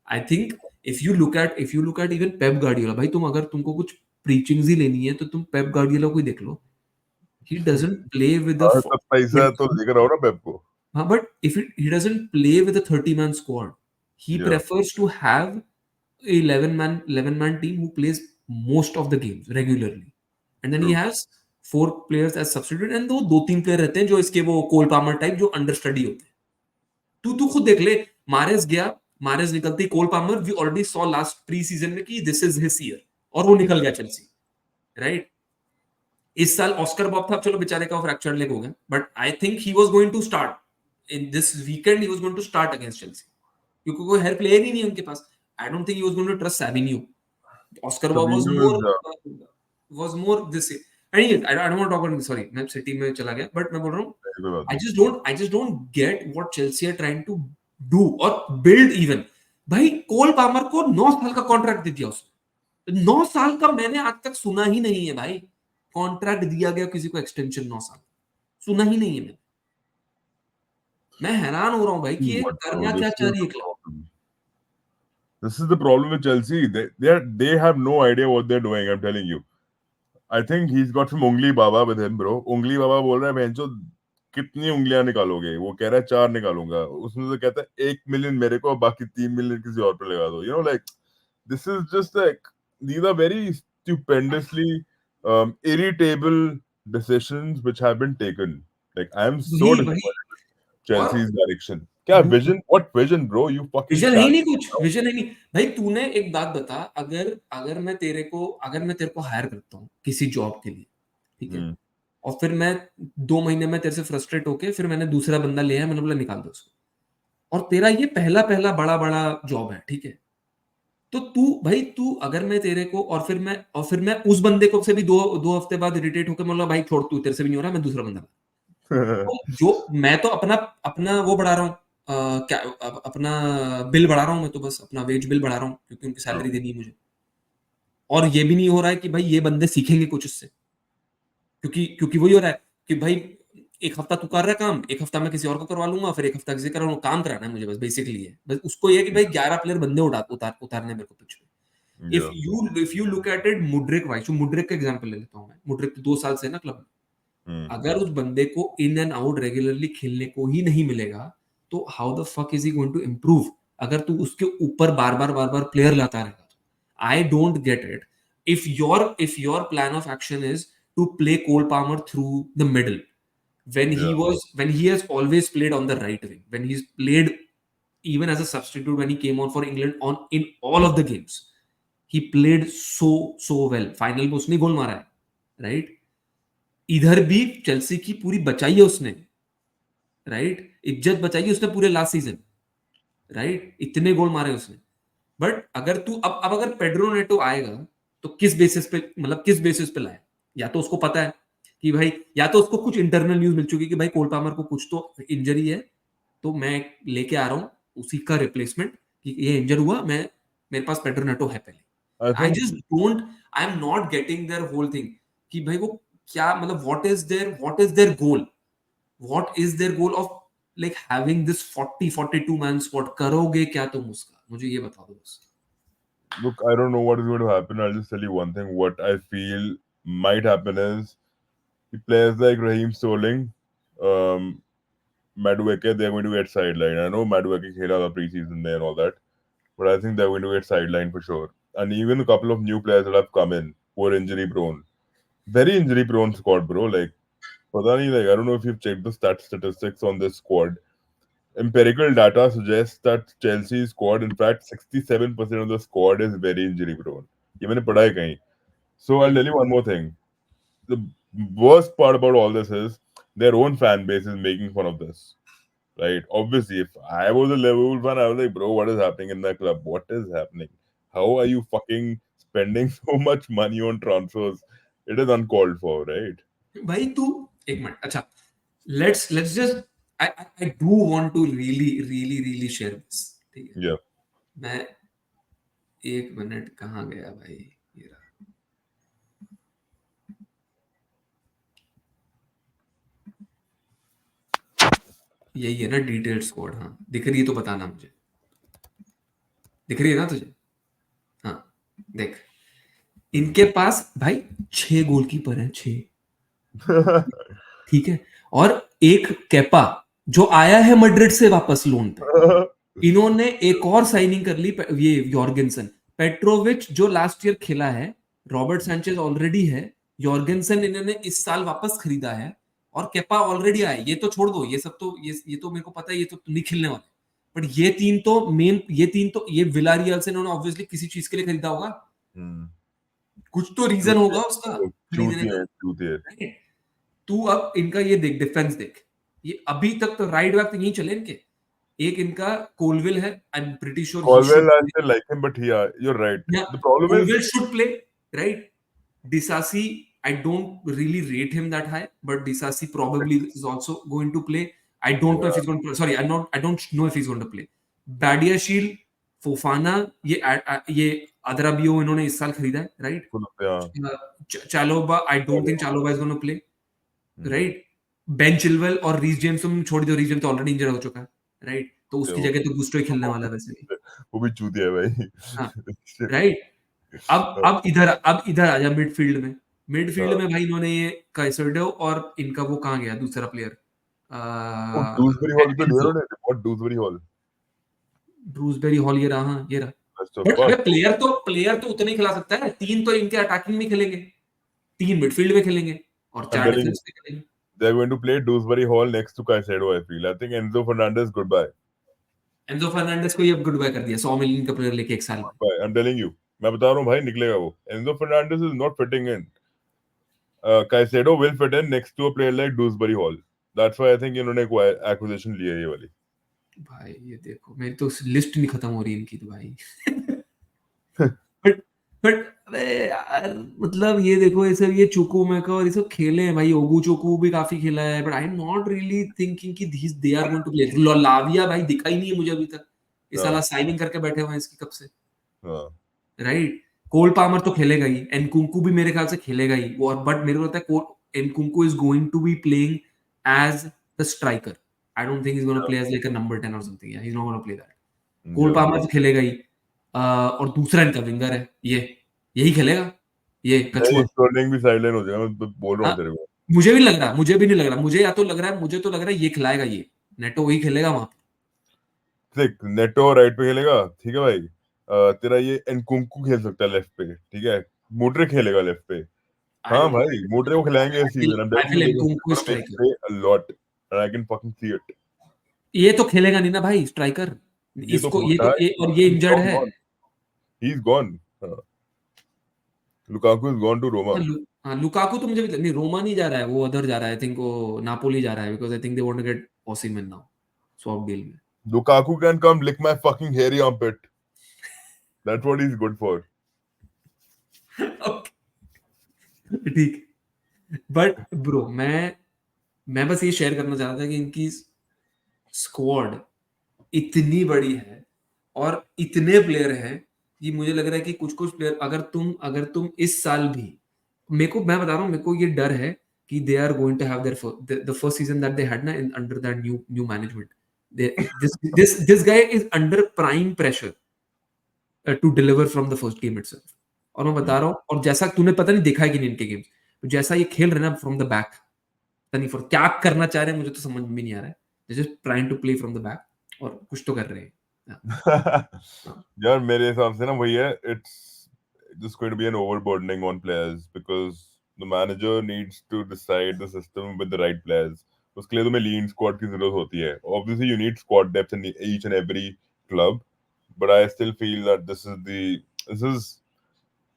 I think if you look at even Pep Guardiola, भाई तुम अगर तुमको कुछ प्रीचिंग्स ही लेनी है तो तुम पेप गार्डियोला को ही देख लो. He doesn't play with the सब पैसा है तो लेकर आओ ना पेप को. but he doesn't play with a 30-man squad. He Yeah. prefers to have a 11-man team who plays most of the games regularly, and then he True. has 4 players as substitute, and वो 2-3 player रहते हैं जो इसके वो Cole Palmer type जो understudy होते हैं. तू खुद देख ले, मारेस गया, मारेस निकलती, Cole Palmer we already saw last pre season में कि दिस इज हिज ईयर, और वो निकल गया चेल्सी, राइट? इस साल ऑस्कर बॉब था, चलो बेचारे का फ्रैक्चर लेग हो गया, but I think he was going to start in this weekend. He was going to start against Chelsea क्योंकि कोई हेयर प्लेयर ही नहीं है उनके पास. I don't think he was going to trust Savinho. Oscar Bobb Fabinho is was more this. Anyways, I don't want to talk about, sorry, मैं city में चला गया, बट मैं बोल रहा हूँ I just don't get what Chelsea are trying to do or build even. भाई Cole Palmer को 9 साल का कॉन्ट्रैक्ट दे दिया उसने. 9 साल का मैंने आज तक सुना ही नहीं है भाई. कॉन्ट्रैक्ट दिया गया किसी को एक्सटेंशन 9 साल, सुना ही नहीं है. मैं हैरान हो रहा हूँ भाई कि ये करना क्या चाह रही है club. This is the problem with Chelsea. They have no idea what they're doing. I'm telling you. I think he's got some ungli baba with him, bro. ungli baba बोल रहा है बहनचो कितनी उंगलियां निकालोगे? वो कह रहा है 4 निकालूंगा. उसने तो कहता है 1 मिलियन मेरे को, बाकी 3 मिलियन किसी और पे लगा दो. You know, like this is just like these are very stupendously irritable decisions which have been taken. Like I am so वही disappointed with Chelsea's direction. क्या vision? What vision, bro? You fucking vision है ही नहीं, sacked कुछ vision है नहीं भाई. तूने एक बात बता, अगर मैं तेरे को हायर करता हूँ किसी जॉब के लिए, ठीक है, और फिर मैं 2 महीने में तेरे से फ्रस्ट्रेट होके फिर मैंने दूसरा बंदा लिया है, मैंने बोला निकाल दो उसको, और तेरा ये पहला बड़ा जॉब है, ठीक है, तो तू अगर मैं तेरे को और फिर मैं उस बंदे को से भी 2 हफ्ते बाद इरिटेट होकर बोला भाई छोड़, तू तेरे से भी नहीं हो रहा, मैं दूसरा बंदा. तो जो मैं तो अपना वो बढ़ा रहा हूँ, क्या अपना बिल बढ़ा रहा हूँ, मैं तो बस अपना वेज बिल बढ़ा रहा हूँ क्योंकि उनकी सैलरी देनी है मुझे. और ये भी नहीं हो रहा है कि भाई ये बंदे सीखेंगे कुछ इससे, क्योंकि वही हो रहा है कि भाई एक हफ्ता तू कर रहा है काम, एक हफ्ता मैं किसी और को करवा लूंगा, फिर एक हफ्ता किसी कर रहा हूँ. काम कराना है मुझे बस, बेसिकली है बस. उसको ये कि भाई 11 प्लेयर बंदे उतारने मेरे को पिच पे. If you look at it, Mudryk का एग्जांपल ले लेता हूँ मैं. मुड्रिक 2 साल से ना क्लब में, अगर उस बंदे को इन एंड आउट रेगुलरली खेलने को ही नहीं मिलेगा, तो how the fuck is he going to improve? अगर तू उसके ऊपर बार बार प्लेयर लाता रहेगा तो I don't get it. If your plan of action is to play Cole Palmer through the middle, when he has always played on the right wing, when he's played even as a substitute, when he came on for England on in all of the games, he played so well. Final में उसने गोल मारा है, right? इधर भी Chelsea की पूरी बचाई है उसने, राइट? इज्जत बचाई है उसने पूरे लास्ट सीजन, राइट? इतने गोल मारे उसने. बट अगर तू अब अगर पेड्रो नेटो आएगा तो किस बेसिस पे, मतलब किस बेसिस पे लाए? या तो उसको पता है कि भाई, या तो उसको कुछ इंटरनल न्यूज मिल चुकी है कि भाई कोल पामर को कुछ तो इंजरी है, तो मैं लेके आ रहा हूं उसी का रिप्लेसमेंट, कि ये इंजर हुआ, मैं, मेरे पास पेड्रो नेटो है पहले. I I think just don't, I am not getting their whole thing कि भाई वो क्या, मतलब what is their goal, what is their goal of like having this 42 man squad? करोगे क्या तुम उसका? मुझे ये बता दो बस. look, I don't know what is going to happen. I'll just tell you one thing. What I feel might happen is players like Raheem Sterling, um, Madueke, they're going to get sidelined. I know Madueke khela the preseason there and all that, but I think they're going to get sidelined for sure. And even a couple of new players that have come in who are injury prone. Very injury prone squad, bro. Like, pata nahi, like, I don't know if you've checked the statistics on this squad. Empirical data suggests that Chelsea's squad, in fact, 67% of the squad is very injury prone. ये मैंने पढ़ा है कहीं. So I'll tell you one more thing. The worst part about all this is their own fan base is making fun of this. Right? Obviously, if I was a Liverpool fan, I was like, bro, what is happening in that club? What is happening? How are you fucking spending so much money on transfers? It is uncalled for, right? भाई तू एक मिनट, अच्छा, let's just, I do want to really share this, ठीक है? Yeah. मैं, एक minute, कहाँ गया भाई ये रहा. यही है ना डिटेल्ड स्क्वाड? हाँ, दिख रही है तो बताना मुझे. दिख रही है ना तुझे? हाँ, देख, इनके पास भाई 6 गोलकीपर हैं, 6, ठीक है? और एक केपा जो आया है मैड्रिड से वापस लोन पे. इन्होंने एक और साइनिंग कर ली, ये यॉर्गेनसन. पेट्रोविच जो लास्ट ईयर खेला है, रॉबर्ट सैंचेज ऑलरेडी है, यॉर्गेनसन इन्होंने इस साल वापस खरीदा है, और केपा ऑलरेडी आया. ये तो छोड़ दो, ये सब तो ये तो मेरे को पता है, ये तो नहीं खेलने वाले. बट ये तीन तो मेन, ये विलारियल से इन्होंने ऑब्वियसली किसी चीज के लिए खरीदा होगा. कुछ तो रीजन होगा उसका खरीदने का. Right? तू अब इनका ये देख, डिफेंस देख, ये अभी तक तो राइट बैक तो यही चले इनके. एक इनका कोलविल है, I am pretty sure he Colwell, should, I still like him, but yeah, you're right. या The problem is, Colwill should play, right? Disasi, I don't really rate him that high, but Disasi probably is also going to play. I don't know if yeah, he's going to play. Sorry, I don't know if he's going to play. Badiashile, Fofana, ये Adrabio इन्होंने इस साल खरीदा है, right? yeah. Chalobah, I don't think Chalobah is going to play, right? Ben Chilwell और Reece James तुम छोड़ दो, रीस जेम्स तो ऑलरेडी इंजर हो चुका है, राइट? तो उसकी जगह तो गुस्टो ही खेलने वाला है वैसे भी. वो भी चूतिया है भाई. हाँ, राइट. अब इधर आजा मिडफील्ड में. मिडफील्ड में भाई इन्होंने ये काइसोडो और इनका वो कहाँ गया दूसरा प्लेयर, वो डूसबरी हॉल पे लिया उन्होंने. What Dewsbury Hall? Dewsbury Hall, ये रहा, ये रहा. बेस्ट ऑफ बट अबे बस. प्लेयर तो उतने ही खिला सकता है. 3 तो इनके अटैकिंग में खेलेंगे, 3 मिडफील्ड में खेलेंगे, और I'm 4 telling you, डिफेंस में खेलेंगे. they're going to play Dewsbury Hall next to Caicedo, I feel. I think Enzo Fernandez, goodbye. Enzo Fernandez को ये अब गुड बाय कर दिया 100 मिलियन का प्लेयर लेके एक साल में. Goodbye. I'm telling you. मैं बता रहा हूँ भाई, निकलेगा वो. Enzo Fernandez is not fitting in. Caicedo will fit in next to a player like Dewsbury Hall. That's why I think इन्होंने acquisition ली है ये वाली. भाई ये देखो, मेरी तो लिस्ट नहीं खत्म हो रही इनकी तो भाई. बट अबे यार, मतलब ये देखो, ये सब, ये चुकुमेका और ये सब खेले हैं भाई. ओगू चोकू भी काफी खेला है, but I am not really thinking कि they are going to play. Lavia भाई दिखा ही नहीं है मुझे अभी तक. ये साला साइनिंग करके बैठे हुए हैं इसकी कब से, राइट? कोल पामर तो खेलेगा ही, एनकुंकू भी मेरे ख्याल से खेलेगा ही. और बट मेरे को लगता है Nkunku is going to be playing as the striker. I don't think he is gonna play as like a number 10 और something. He is not gonna play that. Cole Palmer तो खेलेगा ही. और दूसरा इनका विंगर है, ये यही खेलेगा, ये कछुआ. स्टर्लिंग भी साइडलाइन हो जाएगा, मैं बोल रहा हूँ तेरे को. मुझे भी लग रहा, मुझे भी नहीं लग रहा, मुझे या तो लग रहा है, मुझे तो लग रहा है ये खिलाएगा, ये नेटो वही खेलेगा वहां पे। देख नेटो राइट पे खेलेगा, ठीक है भाई। तेरा ये एनकुंकू खेल सकता है लेफ्ट पे, ठीक है। मोड्रिक खेलेगा लेफ्ट पे। आई हाँ डोंट भाई, मोड्रिक को खिलाएंगे इस season. I'm I telling feel you, they're एनकुंकू gonna make him striker. play a lot, and I can fucking see it. ये तो खेलेगा नहीं ना भाई स्ट्राइकर, ये तो इसको ये होता तो है। ये, और ये He's इंजर्ड long है। gone. He's gone. Lukaku is gone to हाँ, Roma. हाँ, लुकाकू तो मुझे भी नहीं, रोमा नहीं जा रहा है, वो अदर जा रहा है, आई थिंक वो नापोली जा रहा है, because I think they want to get Osimhen now swap deal में। Lukaku can come lick my fucking hairy armpit. That's what he's good for. ठीक, बट ब्रो मैं बस ये शेयर करना चाहता था कि इनकी स्क्वाड इतनी बड़ी है और इतने प्लेयर हैं कि मुझे लग रहा है कि कुछ कुछ प्लेयर, अगर तुम इस साल भी, मैं बता रहा हूँ, मेरे को ये डर है कि they are going to have their the first season that they had ना under that new management, this guy is under prime pressure to deliver from the first game itself. और मैं बता रहा हूँ, और जैसा तूने पता नहीं देखा है कि नहीं इनके गेम्स, तो जैसा ये खेल रहे हैं ना फ्रॉम द बैक, पता नहीं फॉर क्या करना चाह रहे हैं, मुझे तो समझ में नहीं आ रहा है, just trying to play from the back, और कुछ तो कर रहे हैं। हाँ, यार मेरे हिसाब से ना वही है, it's just going to be an overburdening on players because the manager needs to decide the system with the right players. उसके लिए तुम्हें lean squad की जरूरत होती है। Obviously you need squad depth in each and every club, but I still feel that this is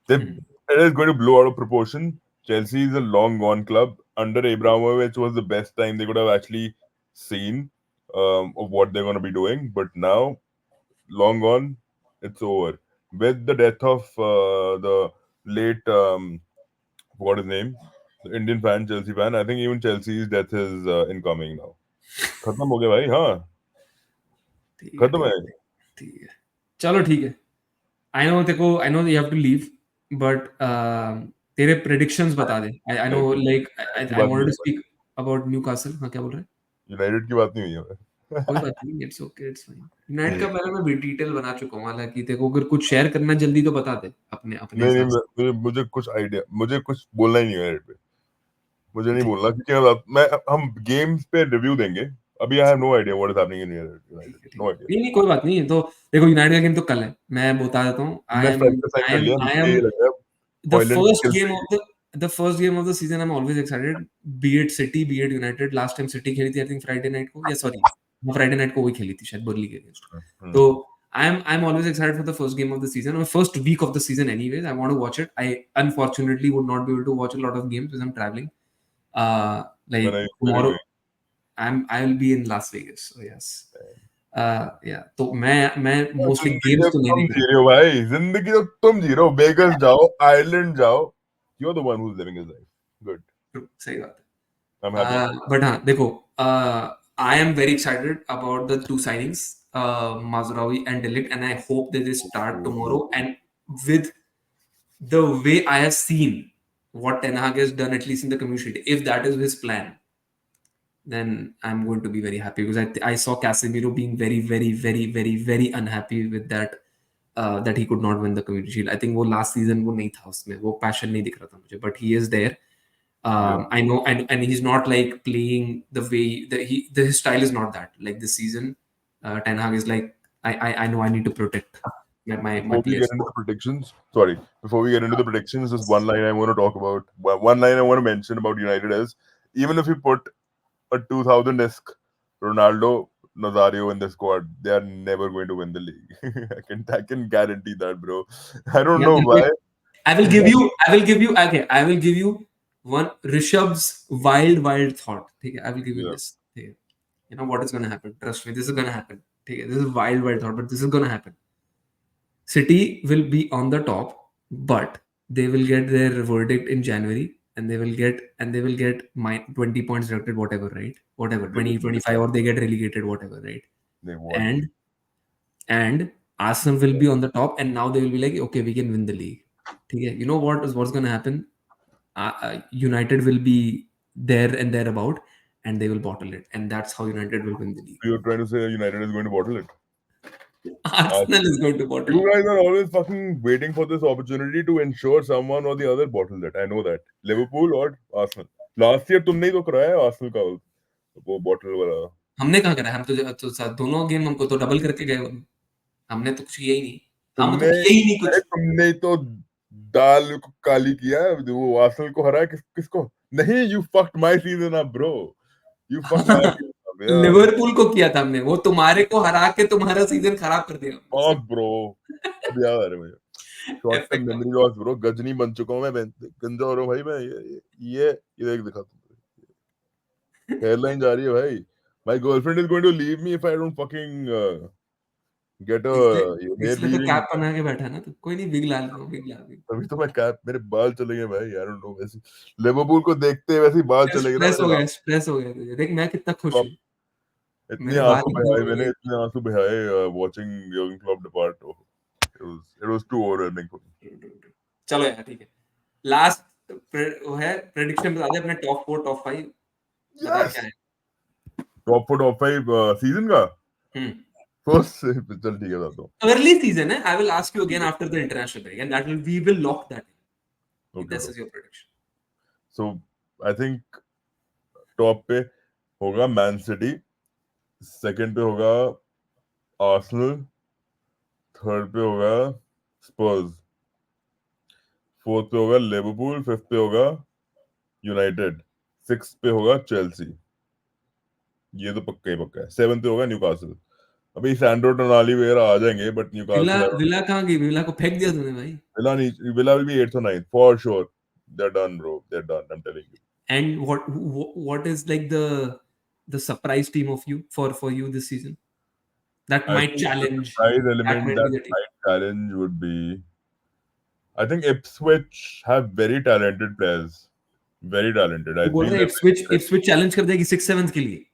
hmm, it is going to blow out of proportion. Chelsea is a long gone club. Under Abramovich was the best time they could have actually seen of what they're going to be doing, but now long gone, it's over. With the death of the late, what his name, the Indian fan, Chelsea fan, I think even Chelsea's death is incoming now. खत्म हो गया भाई, हाँ ठीक है, खत्म है। ठीक है, चलो ठीक है। I know you have to leave, but तेरे प्रेडिक्शंस बता दे। आई नो लाइक की आई बात नहीं वांटेड टू हुई, स्पीक अबाउट न्यूकासल। हाँ, क्या बोल रहे हैं? यूनाइटेड की बात नहीं हुई है। कोई बात नहीं, it's okay, it's fine. Unite का पहले मैं डिटेल बना चुका हूँ, हालांकि तेरे को अगर कुछ शेयर करना है जल्दी तो बता दे अपने अपने नहीं नहीं, हिसाब से। मुझे कुछ आइडिया, मुझे कुछ बोलना ही नहीं है यूनाइटेड पे। मुझे नहीं ठीक, बोलना क्योंकि मैं हम गेम्स पे रिव्यू देंगे। अभी I have no idea what is happening in United, ठीक नो है, आइडिया। नहीं नहीं, कोई बात नहीं है। तो देखो, यूनाइटेड का गेम तो कल है, मैं बता देता हूँ। तुमने स्ट्राइकर साइन कर लिया, मुझे ये लग रहा है The Højlund first kill game of देगी। the first game of the season, I'm always excited. Be it City, be it United. Last time City खेली थी, I think Friday night को, या sorry, वो Friday night को वही खेली थी शायद, बर्ली के अगेंस्ट। तो I'm always excited for the first game of the season, or first week of the season. Anyways, I want to watch it. I unfortunately would not be able to watch a lot of games because I'm traveling. Like मैंने tomorrow, I will be in Las Vegas. So yes. Yeah. तो मैं mostly जिंदगी games अब तो नहीं तुम देख जी रहे हो भाई, जिंदगी तो तुम जी रहे हो। वेगस जाओ, आयरलैंड जाओ, you are the one who is living his life. Good, रहा, सही बात है। I am happy. But हाँ, देखो, I am very excited about the two signings, Mazraoui and Delict, and I hope that they start tomorrow. And with the way I have seen what Ten Hag has done, at least in the community, if that is his plan, then I'm going to be very happy, because I saw Casemiro being very, very, very, very, very unhappy with that. That he could not win the community shield. I think वो last season वो नहीं था उसमें, वो passion नहीं दिख रहा था मुझे, but he is there. I know, and he's not like playing the way that his style is not that. Like this season, Ten Hag is like, I know I need to protect my Before we get players. into the predictions, sorry, before we get into the predictions, there's one line I want to talk about. One line I want to mention about United is, even if you put a 2000-esque Ronaldo, Nazario in the squad, they are never going to win the league. I can guarantee that, bro. I don't Yeah, know why. I will give you. I will give you. Okay, I will give you one Rishabh's wild thought. Okay, I will give you Yeah. this. Okay. You know what is going to happen? Trust me, this is going to happen. Okay, this is wild thought, but this is going to happen. City will be on the top, but they will get their verdict in January, and they will get my 20 points deducted, whatever, right? Whatever, They will 20, win. 25, or they get relegated, whatever, right? They won. And and Arsenal will be on the top, and now they will be like, okay, we can win the league. Okay, you know what's going to happen? United will be there and thereabout, and they will bottle it, and that's how United will win the league. You're trying to say United is going to bottle it. Arsenal is going to bottle You it. guys are always fucking waiting for this opportunity to ensure someone or the other bottles it. I know that. Liverpool or Arsenal. Last year तुमने ही तो कराया Arsenal का वो bottle वाला। हमने कहाँ करा, हम तो साथ दोनों गेम हमको तो डबल करके गए, हमने तो कुछ किया ही नहीं, हम तो तुमने किया ही नहीं अरे कुछ। तुमने ही तो दाल को काली किया, वो आर्सेनल को हराया, किसको नहीं, you fucked my season up bro, you fucked my season up यार। लिवरपूल को किया था हमने, वो तुम्हारे को हरा के तुम्हारा सीजन खराब कर दिया हमने। फक ब्रो, अब याद आ रहा है मुझे, short FA term cup. Memory loss bro, Ghajini बन चुका हूं मैं, गंजा हो रहा हूं भाई मैं, ये देख दिखा तुमको, हेयरलाइन जा रही है भाई, my girlfriend is going to leave me if I don't fucking get a इसलिए हेयर इसलिए तो वीविंग। कैप बना के बैठा है ना, तो कोई नहीं, विग ला लो, विग ला, विग। तभी तो मैं कैप, मेरे बाल चले गए भाई, आई डोंट नो, वैसे लिवरपूल को देखते वैसे ही बाल चले गए ना स्ट्रेस मेरे हो गया, साथ। स्ट्रेस हो गया तुझे, देख मैं कितना खुश हूँ, इतने मेरे बाल आंसू एकदम बहाए हो मैंने, गए। इतने आंसू बहाए watching Jurgen Klopp depart, it was too overwhelming for me. चलो यार ठीक है, लास्ट वो है प्रेडिक्शन, बता दे अपने टॉप 4 टॉप 5, बता Yes! क्या है। टॉप 4 टॉप 5 सीजन का हम्म, फर्स्ट से, चल ठीक है बताता हूँ। अर्ली सीजन है, I will ask you again after the international break and that will we will lock that in, okay this bro, is your prediction. So I think top पे होगा मैन सिटी, सेकंड पे होगा Arsenal, third पे होगा स्पर्स, fourth पे होगा Liverpool, fifth पे होगा यूनाइटेड, सिक्स पे होगा चेल्सी, ये तो पक्का ही पक्का है, सेवन पे होगा न्यूकासल। अभी सैंड्रो टोनाली वगैरह आ जाएंगे, बट विला, न्यूकासल, विला कहाँ गई, विला को फेंक दिया तूने भाई। Villa needs, Villa will be 8th or 9th for sure. They're done, bro. They're done. I'm telling you. And what is like the surprise team of you for you this season that I might think the challenge, surprise that element might be that the team? might challenge would be, I think Ipswich have very talented players. Very talented. तू I बोल feel रहा है they're very Ipswich challenge कर देगी 6 7th के लिए,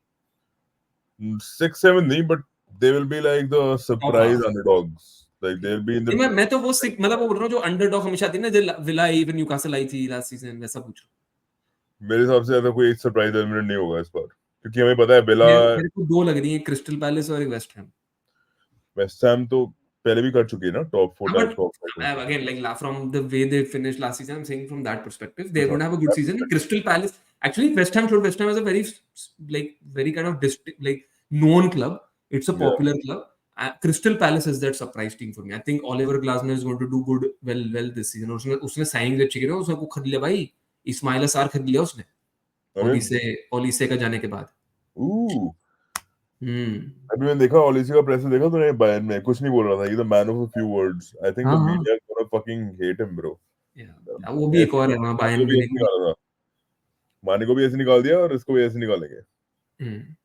good. 6, 7, nahi, but they will be like the top surprise half. underdogs. Like they'll be in the. नहीं, मैं तो वो मतलब वो बोल रहा हूँ जो अंडरडॉग हमेशा आती है ना, जो विला आई फिर न्यूकासल आई थी लास्ट सीजन, वैसा पूछ रहा मेरे हिसाब से ज्यादा कोई सरप्राइज एलिमेंट नहीं होगा इस बार, क्योंकि हमें पता है हूँ। बिला, मेरे को दो लग रही है, क्रिस्टल पैलेस और एक वेस्ट हैम। वेस्ट हैम तो पहले भी कर चुकी है ना top 4 But top 5 again, like from the way they finished last season, I'm saying from that perspective, they're going to have a good में। season. Crystal Palace, actually, West Ham is a very very kind of like known club. It's a Yeah. popular club. Crystal Palace is that surprise team for me. I think Oliver Glasner is going to do well this season. उसने signing अच्छी की ना, उसने को खरीद लिया भाई, इस्माइल असार खरीद लिया उसने, अरे ओलिसे का जाने के बाद। ooh, हम्म, अभी मैंने देखा ओलिसी का प्रेस देखा तूने, बायर्न में कुछ नहीं बोल रहा था, ये the man of a few words, I think the हाँ हाँ, media is gonna fucking hate him bro. वो भी एक ऐसे और है वहाँ माने बायर्न को भी ऐसे म्यूनिख में। निकाला था, माने को भी ऐसे निकाल दिया और इसको भी ऐसे निकालेंगे। हम्म,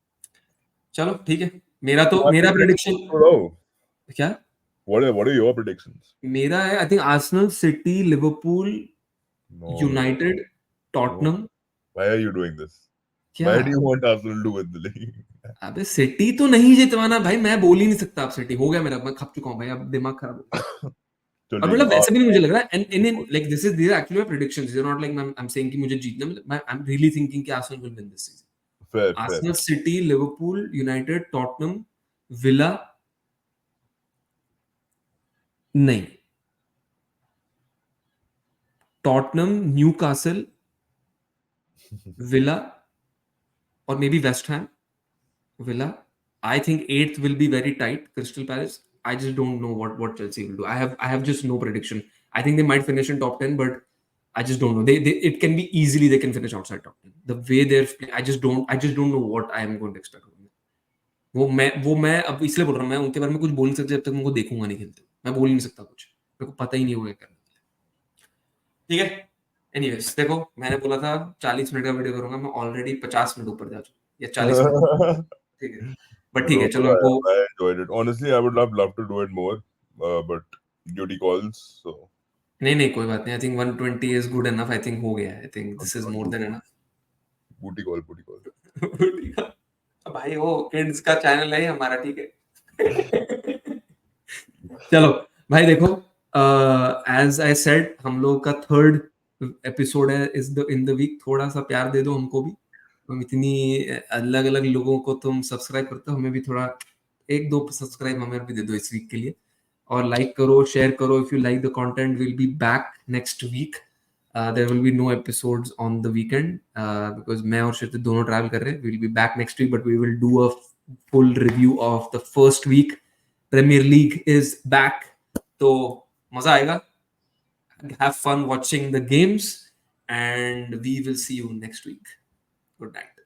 चलो ठीक है, तुम्हारे मेरा predictions प्रेडिक्शन बताओ, क्या, what are your predictions? मेरा है I think Arsenal, City, Liverpool, No, no, no, United, no. Tottenham. Why are you doing this? क्या, Why do you want Arsenal to win the league? अबे city तो नहीं जितवाना भाई, मैं बोल ही नहीं सकता, अब सिटी हो गया मेरा, मैं खप चुका हूँ भाई, अब दिमाग खराब हो गया। चल और ठीक है, मतलब वैसे भी नहीं मुझे लग रहा है, and in like this is actually my predictions, this are not like I am saying कि मुझे जीतना, मैं आई एम रियली थिंकिंग कि Arsenal will win this fair, season. fair. Arsenal, City, Liverpool, United, Tottenham, Villa, नहीं, Tottenham, Newcastle, Villa और may be West Ham, Villa. I think eighth will be very tight. Crystal Palace. I just don't know what Chelsea will do. I have just no prediction. I think they might finish in top 10, but I just don't know. They it can be easily they can finish outside top 10. The way they're playing, I just don't know what I am going to expect. वो मैं अब इसलिए बोल रहा हूँ, मैं उनके बारे में कुछ बोल नहीं सकता जब तक मैं उनको देखूंगा नहीं खेलते, मैं बोल ही नहीं सकता कुछ, मेरे को पता ही नहीं होगा क्या करना। ठीक है, एनीवेज देखो, मैंने बोला था 40 मिनट का वीडियो करूंगा, मैं ऑलरेडी 50 मिनट ऊपर जा चुका, या 40 मिनट, ठीक है, बट ठीक Bro, है चलो हमको। I enjoyed it. Honestly, I would love to do it more, but duty calls. So, नहीं नहीं कोई बात नहीं, I think 120 is good enough, I think हो गया है, I think this is more than enough. booty call, booty call. भाई वो किड्स का चैनल है हमारा, ठीक है। चलो भाई देखो, एज आई सेड, हम लोग का थर्ड एपिसोड है इस इन द वीक, थोड़ा सा प्यार दे दो हमको भी, हम इतनी अलग अलग लोगों को तुम सब्सक्राइब करते हो, हमें भी थोड़ा एक दो सब्सक्राइब हमें भी दे दो इस वीक के लिए, और लाइक करो, शेयर करो, if you like the content, will be back next week There will be no episodes on the weekend because मैं और क्षितिज दोनों travel कर रहे हैं. We'll be back next week, but we will do a full review of the first week. Premier League is back, तो मजा आएगा. Have fun watching the games, and we will see you next week. Good night.